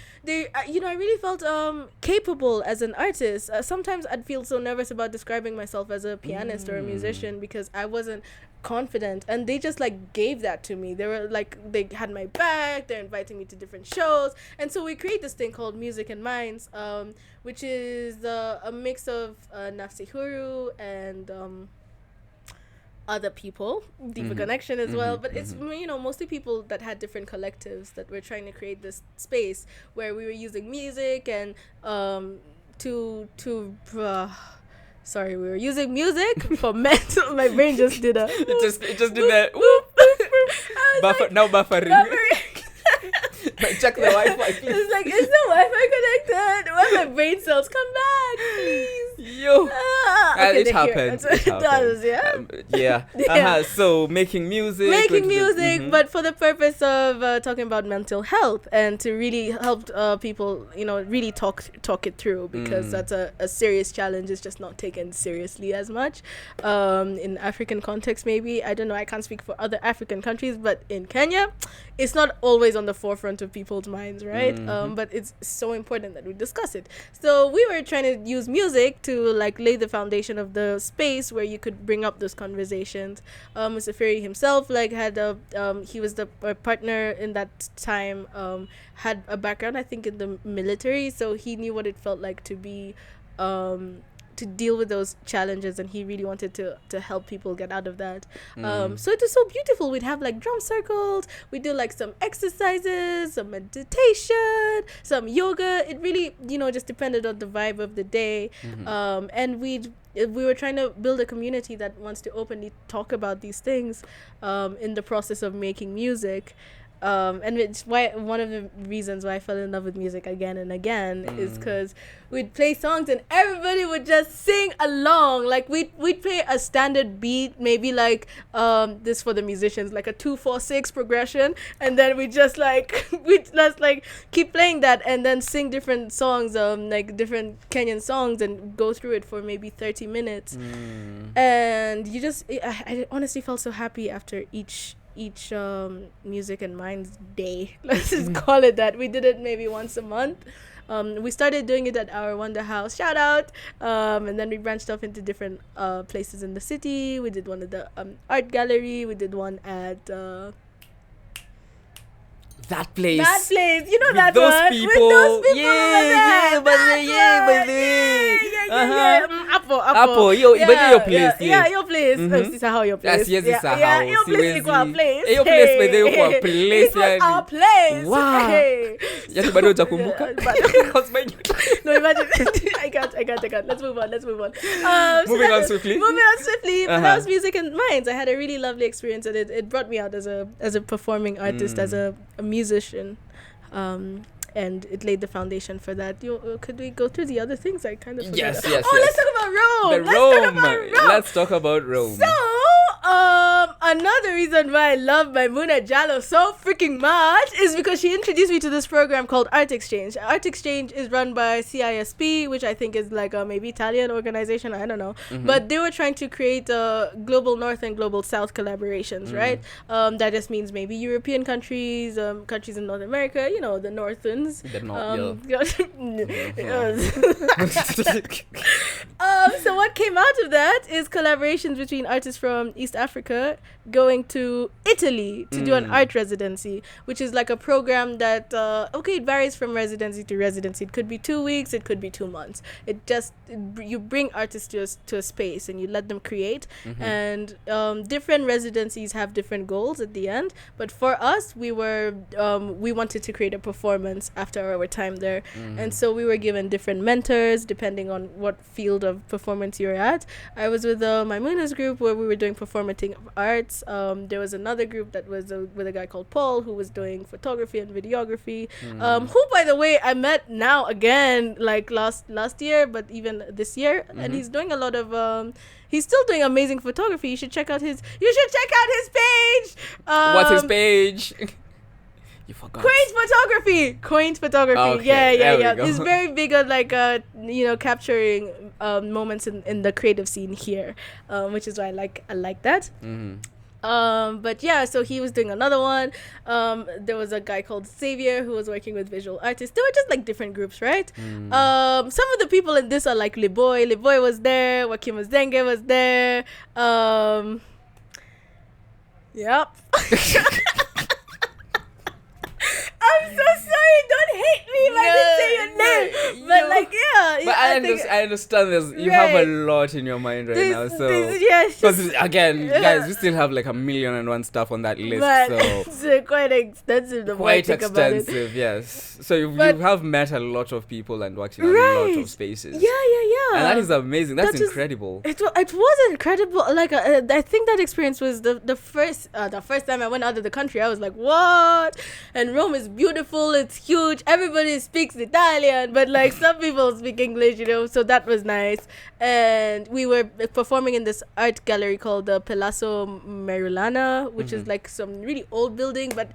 felt capable as an artist. Sometimes I'd feel so nervous about describing myself as a pianist or a musician because I wasn't confident, and they just like gave that to me. They were like, they had my back. They're inviting me to different shows, and so we create this thing called Music and Minds, which is a mix of Nafsi Huru and other people, Deepa Connection as well, but it's mostly people that had different collectives that were trying to create this space where we were using music and we were using music for mental. My brain just did a. It just did that. Buffering. Check the Wi-Fi, please. It's like, is the Wi-Fi connected? When my brain cells come back, please. Yo. It happens. It does, yeah. Yeah. So making music, but for the purpose of talking about mental health and to really help people, really talk it through, because that's a serious challenge. It's just not taken seriously as much in African context. Maybe, I don't know. I can't speak for other African countries, but in Kenya, it's not always on the forefront of people's minds, right? But it's so important that we discuss it. So we were trying to use music to like lay the foundation of the space where you could bring up those conversations. Musafiri himself had he was the partner in that time, had a background I think in the military, so he knew what it felt like to be to deal with those challenges, and he really wanted to help people get out of that. So it was so beautiful. We'd have like drum circles, we'd do like some exercises, some meditation, some yoga. It really just depended on the vibe of the day. And we were trying to build a community that wants to openly talk about these things in the process of making music. And it's why one of the reasons why I fell in love with music again and again is because we'd play songs and everybody would just sing along. Like we'd play a standard beat, maybe like this for the musicians, like a 2-4-6 progression, and then we just we'd just keep playing that and then sing different songs, like different Kenyan songs, and go through it for maybe 30 minutes. And I honestly felt so happy after each Music and Minds day. Let's just call it that. We did it maybe once a month. We started doing it at our Wonder House, shout out, and then we branched off into different places in the city. We did one at the art gallery. We did one at that place, you know, that those one people. With those people Apple, your place, your place. This is how your place. Yes, this is how. Your place is our place. Your place, by the way, place. It was our place. Wow. Yaki bado hujakumbuka? No, imagine. I can't. Let's move on. Moving on swiftly. But that was Music and Minds. I had a really lovely experience, and it brought me out as a performing artist, as a musician, and it laid the foundation for that. Could we go through the other things? I kind of forgot. Yes. Let's talk about Rome. Let's talk about Rome. So, another reason why I love Maimuna Jallow so freaking much is because she introduced me to this program called Art Exchange. Art Exchange is run by CISP, which I think is like a maybe Italian organization, I don't know. But they were trying to create global North and global South collaborations, right? That just means maybe European countries, countries in North America, the Northern. They're not, so what came out of that is collaborations between artists from East Africa, going to Italy to do an art residency, which is like a program that it varies from residency to residency. It could be 2 weeks, it could be 2 months. You bring artists to a space and you let them create, and different residencies have different goals at the end. But for us, we wanted to create a performance after our time there, and so we were given different mentors depending on what field of performance you're at. I was with Maimuna's group where we were doing performative arts. There was another group that was with a guy called Paul who was doing photography and videography, who, by the way, I met now again like last year, but even this year, and he's doing a lot of he's still doing amazing photography. You should check out his page. What's his page? You forgot. Quaint photography. Okay, Yeah. He's very big on like capturing moments in the creative scene here, which is why I like that. But yeah, so he was doing another one. There was a guy called Xavier who was working with visual artists. They were just like different groups, right? Some of the people in this are like Liboy. Liboy was there. Wakim Zenge was there. Yep. I'm so sorry. Don't hate me if I didn't say your name. But like, yeah. But I understand you have a lot in your mind right now. So because again, guys, we still have like 1,000,001 stuff on that list. But so it's quite extensive. Quite extensive, yes. So you have met a lot of people and worked in a lot of spaces. Yeah. And that is amazing. That's incredible. It was incredible. Like I think that experience was the first time I went out of the country. I was like, what? And Rome is beautiful. It's huge. Everybody speaks Italian, but like some people speak English, so that was nice. And we were performing in this art gallery called the Palazzo Merulana, which is like some really old building, but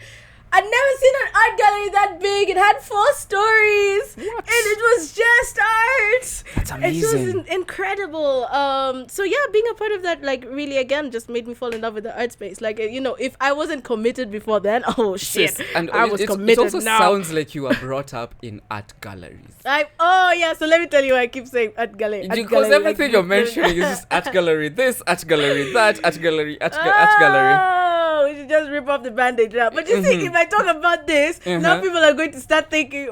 I'd never seen an art gallery that big. It had 4 stories. What? And it was just art. That's amazing. It was incredible. So yeah, being a part of that, like, really, again, just made me fall in love with the art space. Like, if I wasn't committed before then, oh shit, and I was committed now. It also sounds like you were brought up in art galleries. So let me tell you why I keep saying art gallery. Because everything you're mentioning is just art gallery this, art gallery that, art gallery. We should just rip off the bandage now. But you see, if I talk about this, now people are going to start thinking,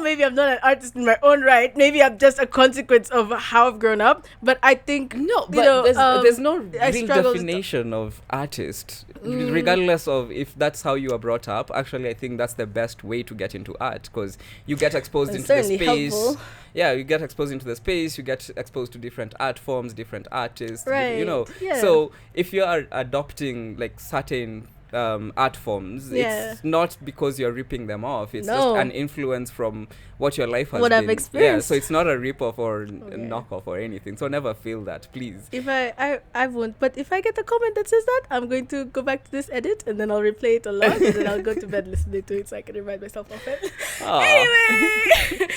maybe I'm not an artist in my own right. Maybe I'm just a consequence of how I've grown up. But I think there's no real definition of artist, regardless of if that's how you are brought up. Actually, I think that's the best way to get into art, because you get exposed into the space. Helpful. Yeah, you get exposed into the space. You get exposed to different art forms, different artists. Right. Yeah. So if you are adopting like certain art forms, it's not because you're ripping them off. It's just an influence from what your life has been. I've experienced. Yeah, so it's not a rip-off or knock-off or anything. So never feel that, please. If I won't. But if I get a comment that says that, I'm going to go back to this edit and then I'll replay it a lot and then I'll go to bed listening to it so I can remind myself of it. Anyway,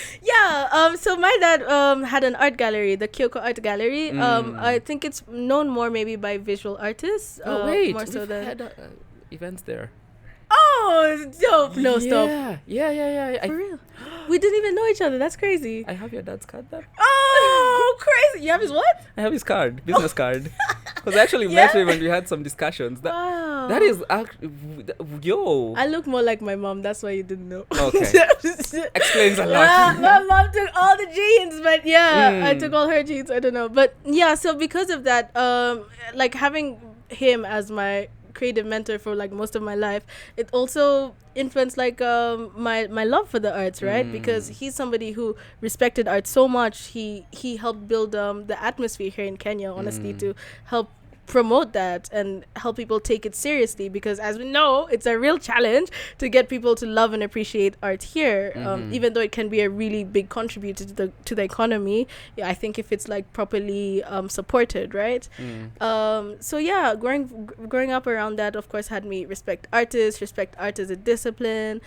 so my dad had an art gallery, the Kioko Art Gallery. I think it's known more maybe by visual artists. More so than had events there. Oh, dope. No, stop. Yeah. For real? We didn't even know each other. That's crazy. I have your dad's card there. Oh, crazy. You have his what? I have his card, business card. Because I actually met him and we had some discussions. That is, yo. I look more like my mom. That's why you didn't know. Okay. Explains a lot. My mom took all the genes, but I took all her genes. I don't know. But yeah, so because of that, like having him as my creative mentor for like most of my life, it also influenced like my love for the arts, right? Because he's somebody who respected art so much. He helped build the atmosphere here in Kenya, honestly, to help promote that and help people take it seriously, because as we know, it's a real challenge to get people to love and appreciate art here, even though it can be a really big contributor to the economy. I think if it's like properly supported, right? So yeah, growing up around that, of course, had me respect art as a discipline.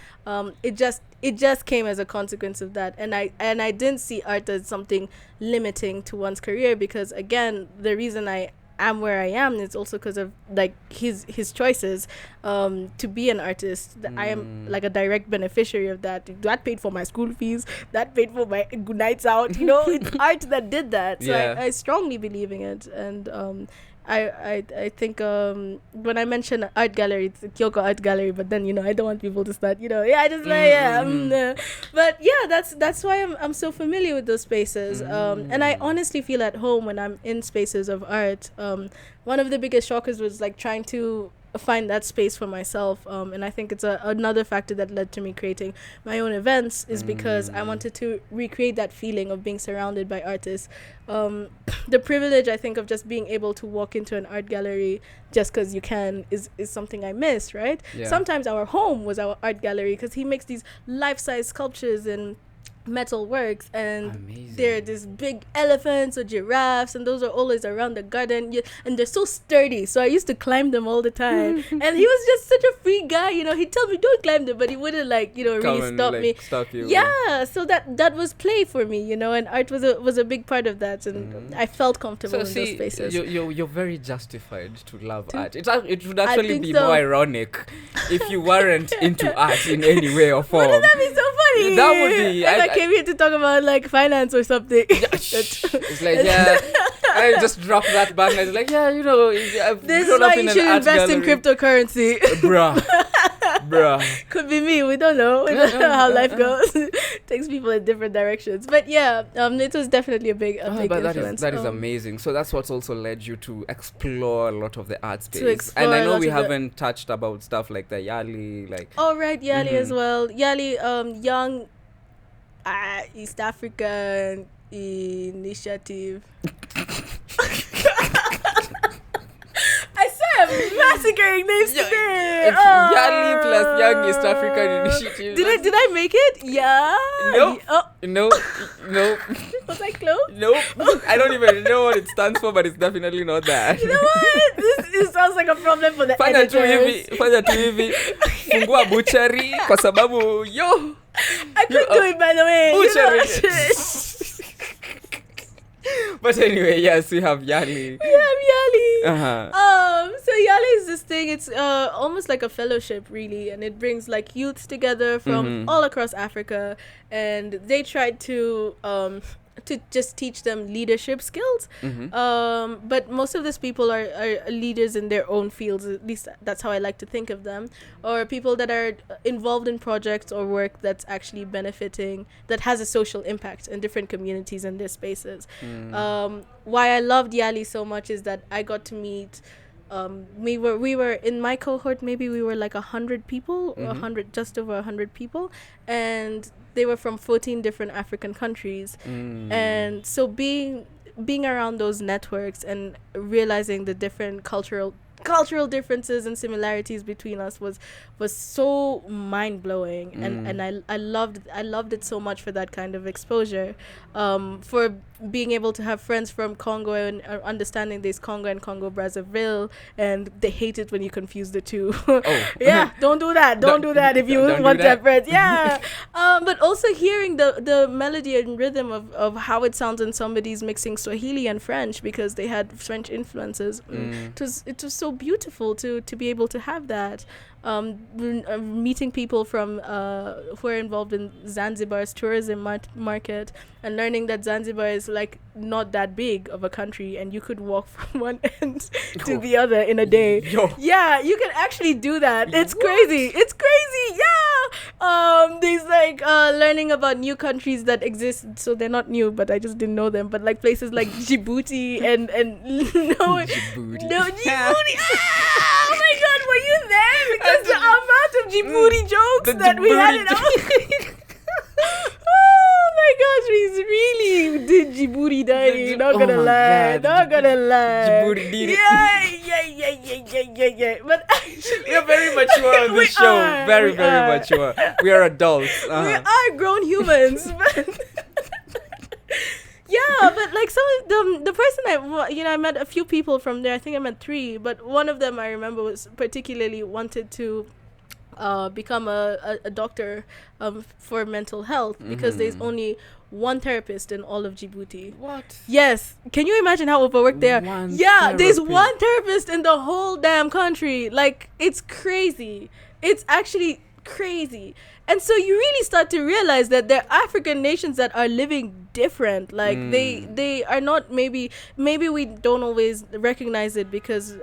It just came as a consequence of that, and I didn't see art as something limiting to one's career, because again, the reason I am where I am is also because of like his choices to be an artist. I am like a direct beneficiary of that. That paid for my school fees, that paid for my good nights out, it's art that did that. So I strongly believe in it, and I think when I mention art gallery, it's a Kioko art gallery, but then I don't want people to start I just but yeah, that's why I'm so familiar with those spaces. And I honestly feel at home when I'm in spaces of art. One of the biggest shockers was like trying to find that space for myself, and I think it's another factor that led to me creating my own events, is because I wanted to recreate that feeling of being surrounded by artists. The privilege, I think, of just being able to walk into an art gallery just because you can is something I miss, right? Sometimes our home was our art gallery, because he makes these life-size sculptures and metal works, and they're these big elephants or giraffes, and those are always around the garden, and they're so sturdy, so I used to climb them all the time. And he was just such a free guy, he'd tell me don't climb them, but he wouldn't really stop me. Stop you. So that was play for me, and art was a big part of that, and I felt comfortable in those spaces. You're very justified to love art. It would actually be more ironic if you weren't into art in any way or form. Wouldn't that be so funny? That would be. I came here to talk about like finance or something. It's like, I just dropped that bang. It's like, I've this grown is why up in you an should art invest in gallery. cryptocurrency. Bruh. Could be me. We don't know. We don't know how life goes. Takes people in different directions. But yeah, it was definitely a big influence. That is amazing. So that's what's also led you to explore a lot of the art space. And I know we haven't touched about stuff like the Yali, Oh right, Yali as well. Yali, young East African initiative. I swear I'm massacring names today. Yali plus Young East African Initiative. Did I make it? Yeah. No. Was I close? Nope. I don't even know what it stands for, but it's definitely not that. You know what? This sounds like a problem for the editors. Fanya tu hivi. Fungua butchery kwa sababu I could do it, by the way. Butchery. But anyway, yes, we have Yali. So Yali is this thing. It's almost like a fellowship, really, and it brings like youths together from all across Africa, and they try to just teach them leadership skills. But most of these people are leaders in their own fields. At least that's how I like to think of them, or people that are involved in projects or work that's actually benefiting, that has a social impact in different communities and their spaces. Why I loved Yali so much is that I got to meet. We were in my cohort. Maybe we were like 100 people, or just over 100 people, and they were from 14 different African countries. And so being around those networks and realizing the different cultural differences and similarities between us was so mind-blowing. And I loved it so much for that kind of exposure, for being able to have friends from Congo and understanding there's Congo and Congo Brazzaville, and they hate it when you confuse the two. Don't do that. Don't do that if you want to have friends. But also hearing the melody and rhythm of how it sounds when somebody's mixing Swahili and French, because they had French influences. It was so beautiful to be able to have that. Meeting people from who are involved in Zanzibar's tourism market, and learning that Zanzibar is like not that big of a country, and you could walk from one end to the other in a day. Yeah, you can actually do that. It's crazy. There's like learning about new countries that exist, so they're not new, but I just didn't know them. But like places like Djibouti and Djibouti. Oh my God, were you there? Because the amount of Djibouti jokes that we had in our oh my gosh, we really did Djibouti diary. Not gonna lie. Djibouti did it. Yeah. But actually, we are very mature on this show. Very mature. We are adults. We are grown humans. Yeah, but like some of them, the person I met a few people from there. I think I met 3, but one of them I remember was particularly wanted to become a doctor for mental health, because there's only one therapist in all of Djibouti. What? Yes. Can you imagine how overworked they are? There's one therapist in the whole damn country. Like, it's crazy. It's actually crazy. And so you really start to realize that there are African nations that are living different. Like they are not, maybe we don't always recognize it because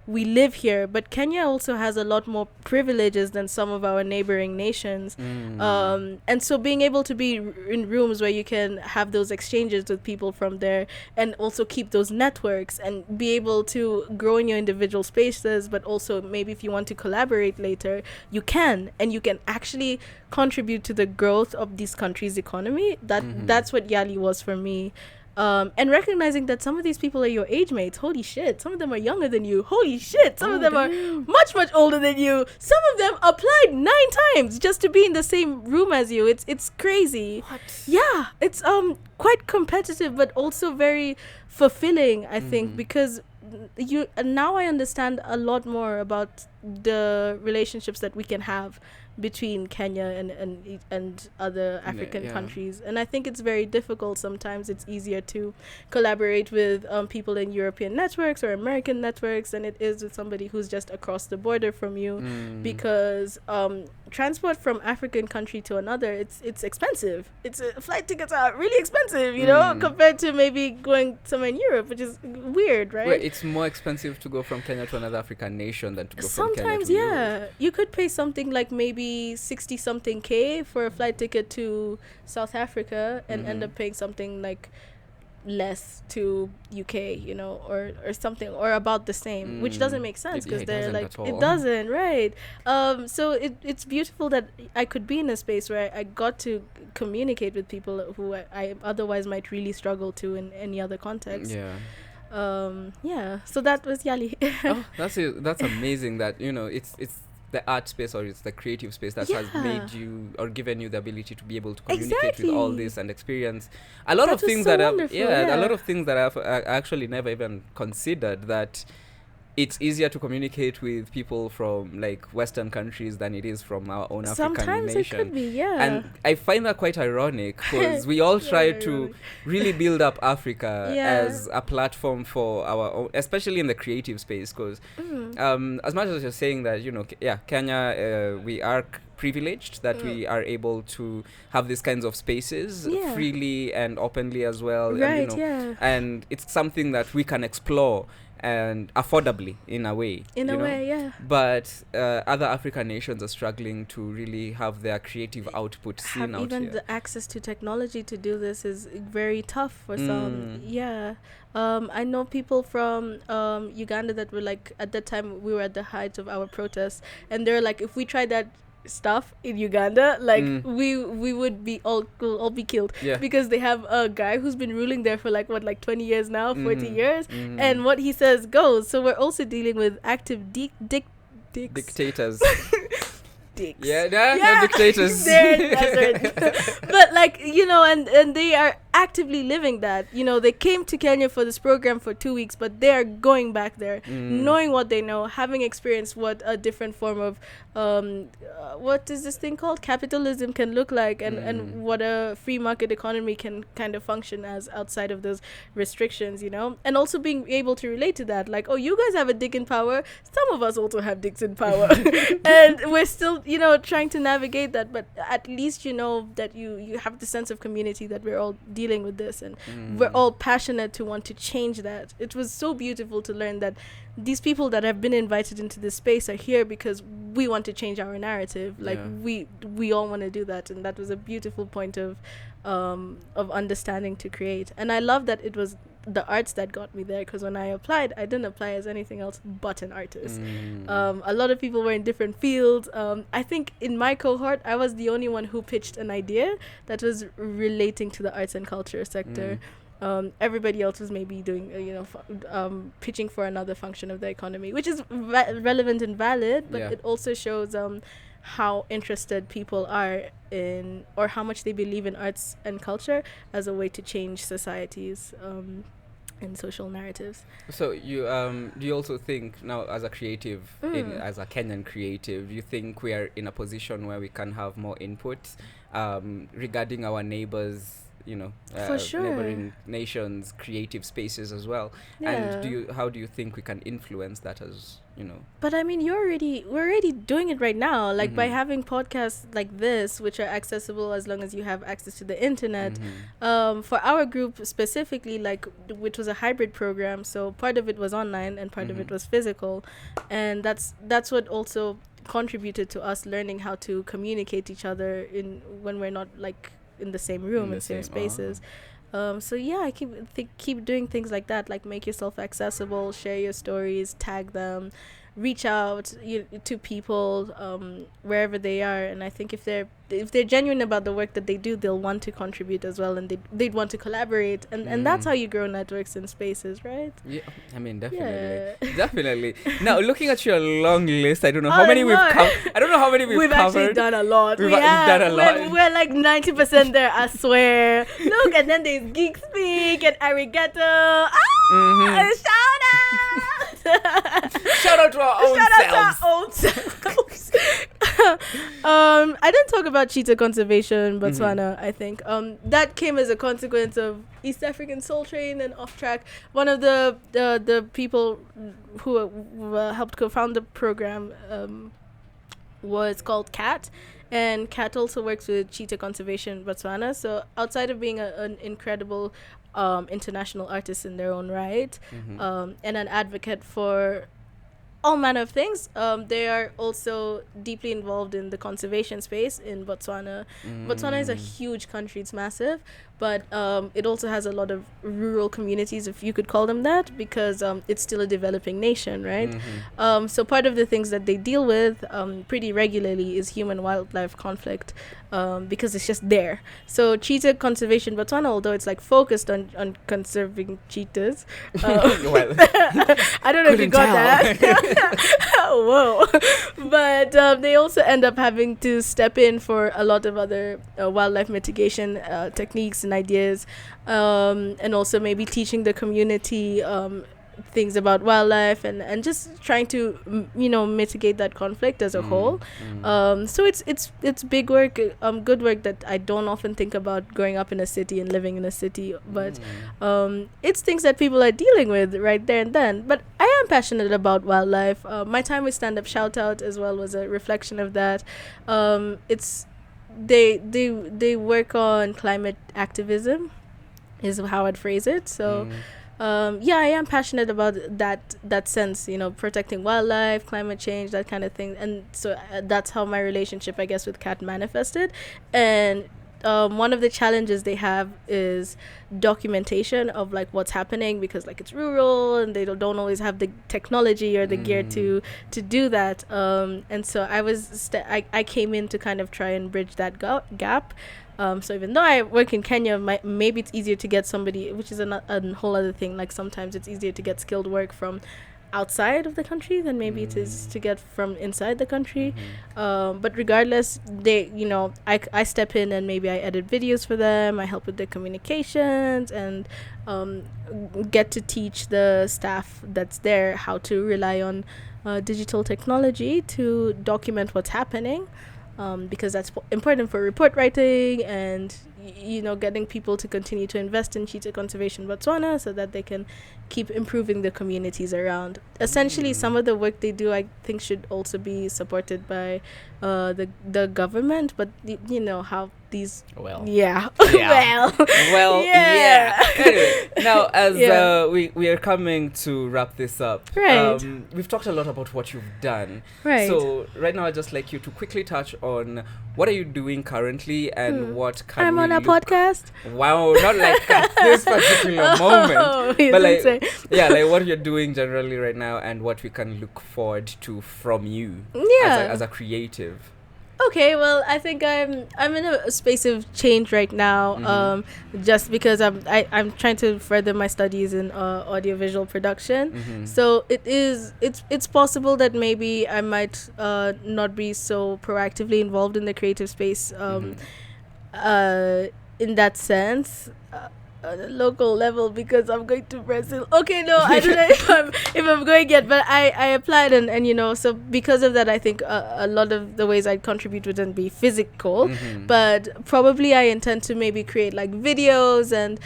we live here, but Kenya also has a lot more privileges than some of our neighboring nations. And so being able to be in rooms where you can have those exchanges with people from there and also keep those networks and be able to grow in your individual spaces, but also maybe if you want to collaborate later, you can, and you can actually contribute to the growth of these countries' economy. That's what Yali was for me. And recognizing that some of these people are your age mates. Holy shit. Some of them are younger than you. Holy shit. Some of them are much, much older than you. Some of them applied 9 times just to be in the same room as you. It's crazy. What? Yeah. It's quite competitive, but also very fulfilling, I think, because now I understand a lot more about the relationships that we can have between Kenya and other African countries. And I think it's very difficult. Sometimes it's easier to collaborate with people in European networks or American networks than it is with somebody who's just across the border from you, because transport from African country to another, it's expensive. Flight tickets are really expensive, you know, compared to maybe going somewhere in Europe, which is weird, right? Wait, it's more expensive to go from Kenya to another African nation than to go from Kenya to Sometimes, Europe. You could pay something like maybe 60 something K for a flight ticket to South Africa and end up paying something like less to UK, you know, or something, or about the same, which doesn't make sense because they're like, it doesn't, right? So it's beautiful that I could be in a space where I got to communicate with people who I otherwise might really struggle to in any other context. So that was Yali. That's amazing that, you know, it's the art space, or it's the creative space that has made you or given you the ability to be able to communicate with all this and experience a lot of things that a lot of things that I've actually never even considered, that it's easier to communicate with people from like Western countries than it is from our own African Sometimes nation. it could be, And I find that quite ironic because we all try to really build up Africa as a platform for our own, especially in the creative space, because as much as you're saying that, you know, Kenya, we are privileged that we are able to have these kinds of spaces freely and openly as well, and, you know, and it's something that we can explore and affordably in a way. But other African nations are struggling to really have their creative output seen out here. Even the access to technology to do this is very tough for some. I know people from Uganda that were like, at that time we were at the height of our protests, and they're like, if we tried that stuff in Uganda, like we would be all be killed, because they have a guy who's been ruling there for like 20 years now, 40 years, and what he says goes. So we're also dealing with active dictators. Dicks. Dictators. But like, you know, and they are actively living that. You know, they came to Kenya for this program for 2 weeks, but they are going back there, knowing what they know, having experienced what a different form of what is this thing called, capitalism, can look like, and what a free market economy can kind of function as outside of those restrictions, you know. And also being able to relate to that, like, oh, you guys have a dick in power, some of us also have dicks in power. And we're still, you know, trying to navigate that, but at least you know that you have the sense of community, that we're all dealing with this, and we're all passionate to want to change that. It was so beautiful to learn that these people that have been invited into this space are here because we want to change our narrative. Like we all want to do that, and that was a beautiful point of understanding to create. And I love that it was the arts that got me there, because when I applied, I didn't apply as anything else but an artist. A lot of people were in different fields. I think in my cohort, I was the only one who pitched an idea that was relating to the arts and culture sector. Everybody else was maybe doing, pitching for another function of the economy, which is relevant and valid, but it also shows how interested people are in, or how much they believe in arts and culture as a way to change societies and social narratives. So you do you also think now, as a creative, as a Kenyan creative, do you think we are in a position where we can have more input regarding our neighbors For sure. neighboring nations' creative spaces as well. And how do you think we can influence that as But I mean, we're already doing it right now, like by having podcasts like this, which are accessible as long as you have access to the internet. For our group specifically, which was a hybrid program, so part of it was online and part of it was physical, and that's what also contributed to us learning how to communicate each other when we're not like in the same room in same spaces. So yeah, I keep doing things like that, like make yourself accessible, share your stories, tag them, reach out to people wherever they are. And I think if they're genuine about the work that they do, they'll want to contribute as well, and they'd want to collaborate, and that's how you grow networks and spaces, right? Yeah, I mean, definitely. Now, looking at your long list, I don't know how many we've covered. I don't know how many we've covered. Actually done a lot. We've done a lot. We're like 90% there, I swear. Look, and then there's Geekspeak and Arigato. Shout out! Shout out to our own selves. I didn't talk about cheetah conservation, Botswana. I think that came as a consequence of East African Soul Train and Off Track. One of the people who helped co-found the program was called Kat, and Kat also works with cheetah conservation in Botswana. So outside of being an incredible international artist in their own right, and an advocate for all manner of things, they are also deeply involved in the conservation space in Botswana. Botswana is a huge country, it's massive, but it also has a lot of rural communities, if you could call them that, because it's still a developing nation, right? So part of the things that they deal with pretty regularly is human-wildlife conflict, because it's just there. So cheetah conservation Botswana, although it's like focused on conserving cheetahs, I don't know if you got that. Whoa. But they also end up having to step in for a lot of other wildlife mitigation techniques and ideas, and also maybe teaching the community things about wildlife and just trying to mitigate that conflict as a whole. So it's big work, good work that I don't often think about growing up in a city and living in a city, but it's things that people are dealing with right there and then. But I am passionate about wildlife. My time with Stand Up Shout Out as well was a reflection of that. It's they work on climate activism is how I'd phrase it. So I am passionate about that sense, protecting wildlife, climate change, that kind of thing. And so that's how my relationship, I guess, with Kat manifested. And one of the challenges they have is documentation of like what's happening, because like it's rural and they don't always have the technology or the gear to do that. And so I came in to kind of try and bridge that gap. So even though I work in Kenya, maybe it's easier to get somebody, which is a whole other thing. Like sometimes it's easier to get skilled work from outside of the country than maybe it is to get from inside the country. But regardless, I step in and maybe I edit videos for them. I help with their communications and get to teach the staff that's there how to rely on digital technology to document what's happening. Because that's important for report writing and getting people to continue to invest in cheetah conservation Botswana so that they can keep improving the communities around. Essentially, some of the work they do, I think, should also be supported by the government, but how these yeah. Anyway, now as we are coming to wrap this up, right, we've talked a lot about what you've done, right? So right now I'd just like you to quickly touch on what are you doing currently and what can I'm on a podcast. Wow, not like at this particular moment, but like what you're doing generally right now and what we can look forward to from you as a creative. Okay, well, I think I'm in a space of change right now, just because I'm trying to further my studies in audiovisual production. So it's possible that maybe I might not be so proactively involved in the creative space in that sense. on a local level because I'm going to Brazil. Okay, no, I don't know if I'm going yet, but I applied and so because of that, I think a lot of the ways I'd contribute wouldn't be physical, but probably I intend to maybe create like videos and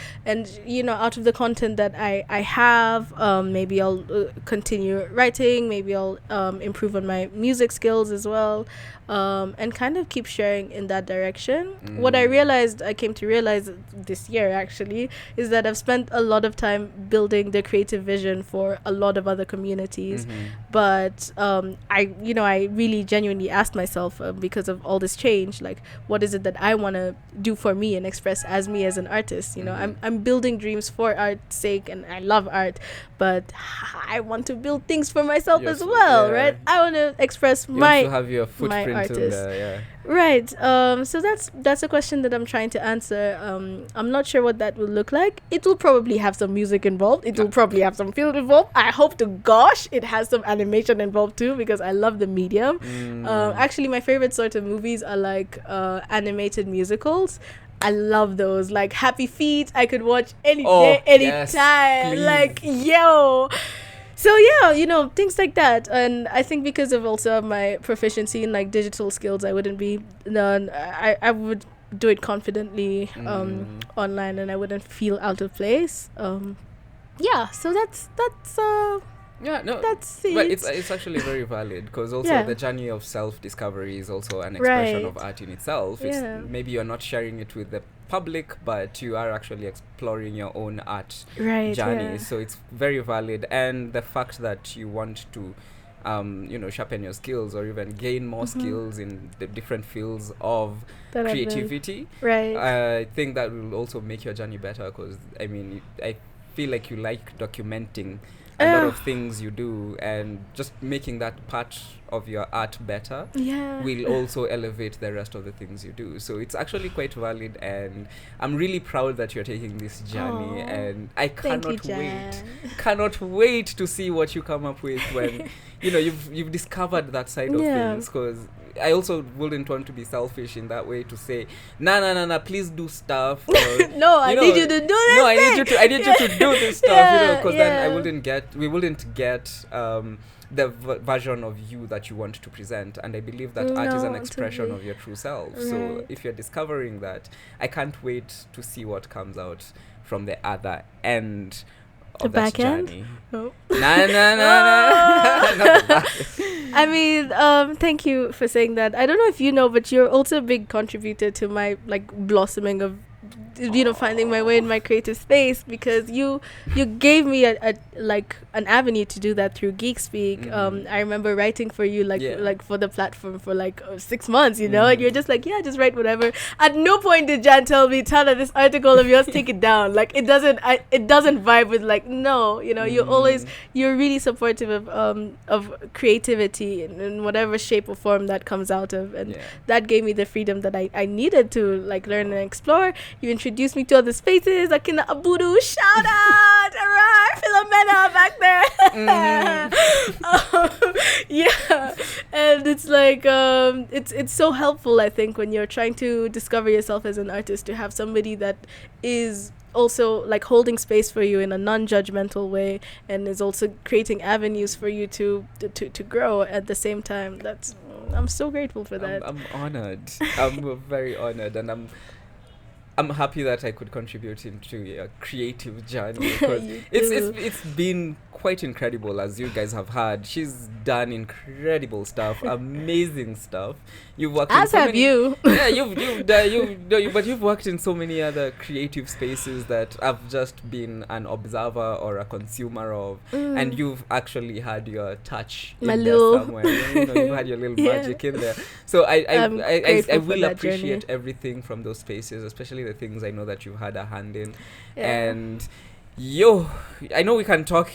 out of the content that I have, maybe I'll continue writing, maybe I'll improve on my music skills as well, and kind of keep sharing in that direction. What I came to realize this year actually is that I've spent a lot of time building the creative vision for a lot of other communities, but I really genuinely asked myself, because of all this change, like what is it that I want to do for me and express as me as an artist. I'm building dreams for art's sake, and I love art, but I want to build things for myself as well, right? I want to express you my also have your footprint artist. in there, Right. So that's a question that I'm trying to answer. I'm not sure what that will look like. It will probably have some music involved. It will probably have some film involved. I hope to gosh it has some animation involved too, because I love the medium. Actually, my favorite sort of movies are like animated musicals. I love those. Like Happy Feet, I could watch any day, anytime. Please. Like, yo. So yeah, things like that. And I think because of also my proficiency in like digital skills, I wouldn't be I would do it confidently online, and I wouldn't feel out of place. So that's that's it. But it's actually very valid, because also the journey of self-discovery is also an expression of art in itself. It's maybe you're not sharing it with the public, but you are actually exploring your own art journey. So it's very valid, and the fact that you want to sharpen your skills or even gain more skills in the different fields of that creativity, I think that will also make your journey better, because I feel like you like documenting a lot of things you do, and just making that part of your art better will also elevate the rest of the things you do. So it's actually quite valid, and I'm really proud that you're taking this journey. And I cannot wait to see what you come up with when you've discovered that side of things, because I also wouldn't want to be selfish in that way to say, nah, please do stuff. Or, I need you to do this. No, I need you to do this stuff, because then we wouldn't get the version of you that you want to present. And I believe that art is an expression of your true self. Right. So if you're discovering that, I can't wait to see what comes out from the other end of that journey. No. Nah. I mean, thank you for saying that. I don't know if you know, but you're also a big contributor to my blossoming of finding my way in my creative space, because you gave me a an avenue to do that through Geekspeak. I remember writing for you like for the platform for 6 months, and you're just like, just write whatever. At no point did Jan tell me, Tana, this article of yours, take it down. It doesn't vibe with no. You're really supportive of creativity in whatever shape or form that comes out of, and that gave me the freedom that I needed to learn and explore. You introduced me to other spaces, Akina Abudu, shout out, alright, Philomena back there. And it's it's so helpful, I think, when you're trying to discover yourself as an artist, to have somebody that is also holding space for you in a non-judgmental way, and is also creating avenues for you to grow at the same time. I'm so grateful for that. I'm honored. I'm very honored, and I'm happy that I could contribute into your creative journey, because it's been quite incredible, as you guys have heard. She's done incredible stuff, amazing stuff. You've worked as have you. Yeah, but you've worked in so many other creative spaces that I've just been an observer or a consumer of, and you've actually had your touch in there somewhere. You've had your little magic in there. So I will appreciate everything from those spaces, especially the things I know that you've had a hand in. And I know we can talk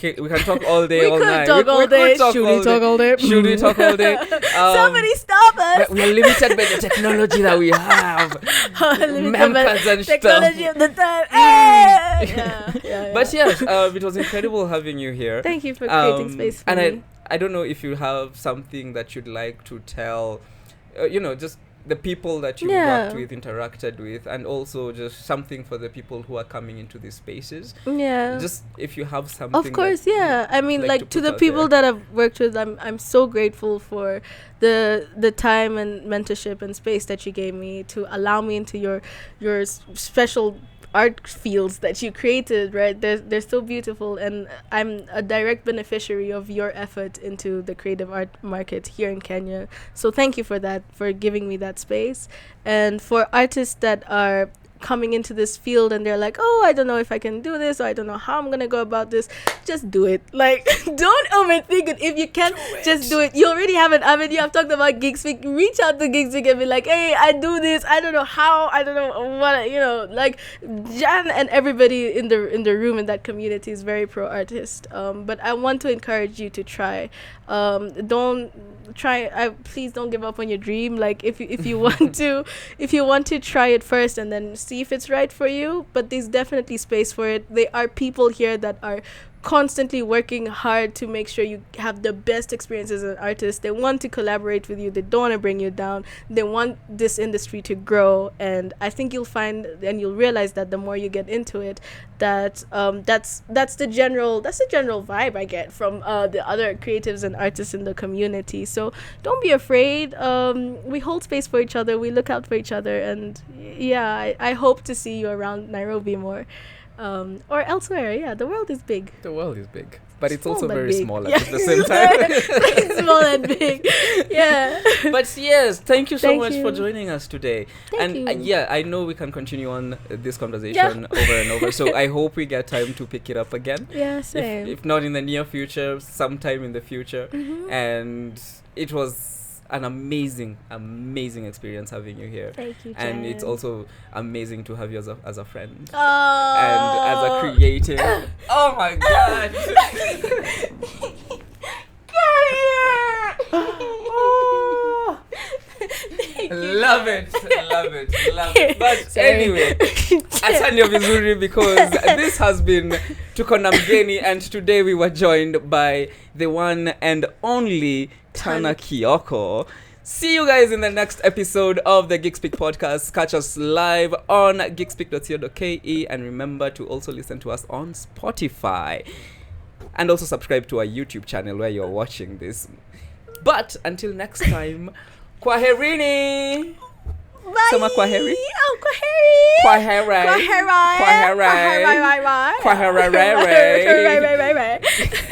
all day, all night. Should we talk all day? Should we talk all day? Somebody stop us. We are limited by the technology that we have. Memphis and technology stuff. of the time. But it was incredible having you here. Thank you for creating space for me. I don't know if you have something that you'd like to tell, just the people that you worked with, interacted with, and also just something for the people who are coming into these spaces. Yeah. Just if you have something. Of course, yeah. I mean, like to the people there. that I've worked with, I'm so grateful for the time and mentorship and space that you gave me to allow me into your special art fields that you created, right? They're so beautiful, and I'm a direct beneficiary of your effort into the creative art market here in Kenya. So thank you for that, for giving me that space. And for artists that are coming into this field and they're like, oh, I don't know if I can do this, or I don't know how I'm gonna go about this, just do it. Like, don't overthink it. If you can, just do it. You already have an avenue. I've talked about Geekspeak. Reach out to Geekspeak and be like, hey, I do this, I don't know how, I don't know what, you know, like Jan and everybody in the room in that community is very pro artist. But I want to encourage you to try. Please don't give up on your dream. Like, if you want to try it first and then see if it's right for you, but there's definitely space for it. There are people here that are constantly working hard to make sure you have the best experience as an artist. They want to collaborate with you. They don't want to bring you down. They want this industry to grow, and I think you'll find and you'll realize that the more you get into it, that that's the general vibe I get from the other creatives and artists in the community. So don't be afraid. We hold space for each other. We look out for each other, and yeah, I hope to see you around Nairobi more. Or elsewhere. Yeah, the world is big. The world is big, but it's Small also but very big. small Yeah. at the same time. Small and big. Yeah. But yes, thank you so Thank much you. for joining us today. Thank you. Yeah, I know we can continue on this conversation over and over. So I hope we get time to pick it up again. Yeah, same. If not in the near future, sometime in the future. Mhm. And it was an amazing experience having you here. Thank you, And it's Jen. also amazing to have you as a friend. Oh. And as a creative. Oh my god. Love it. But Sorry. anyway, asante vizuri, because this has been Tuko na Mgeni, and today we were joined by the one and only Tana Kioko. See you guys in the next episode of the Geekspeak podcast. Catch us live on geekspeak.co.ke, and remember to also listen to us on Spotify, and also subscribe to our YouTube channel where you're watching this. But until next time, kwaherini. Bye. Sema kwaheri. Oh, kwaheri. Kwaherai. Kwaherai. Kwaherai. Kwaherai. Kwaherai. Kwaherai.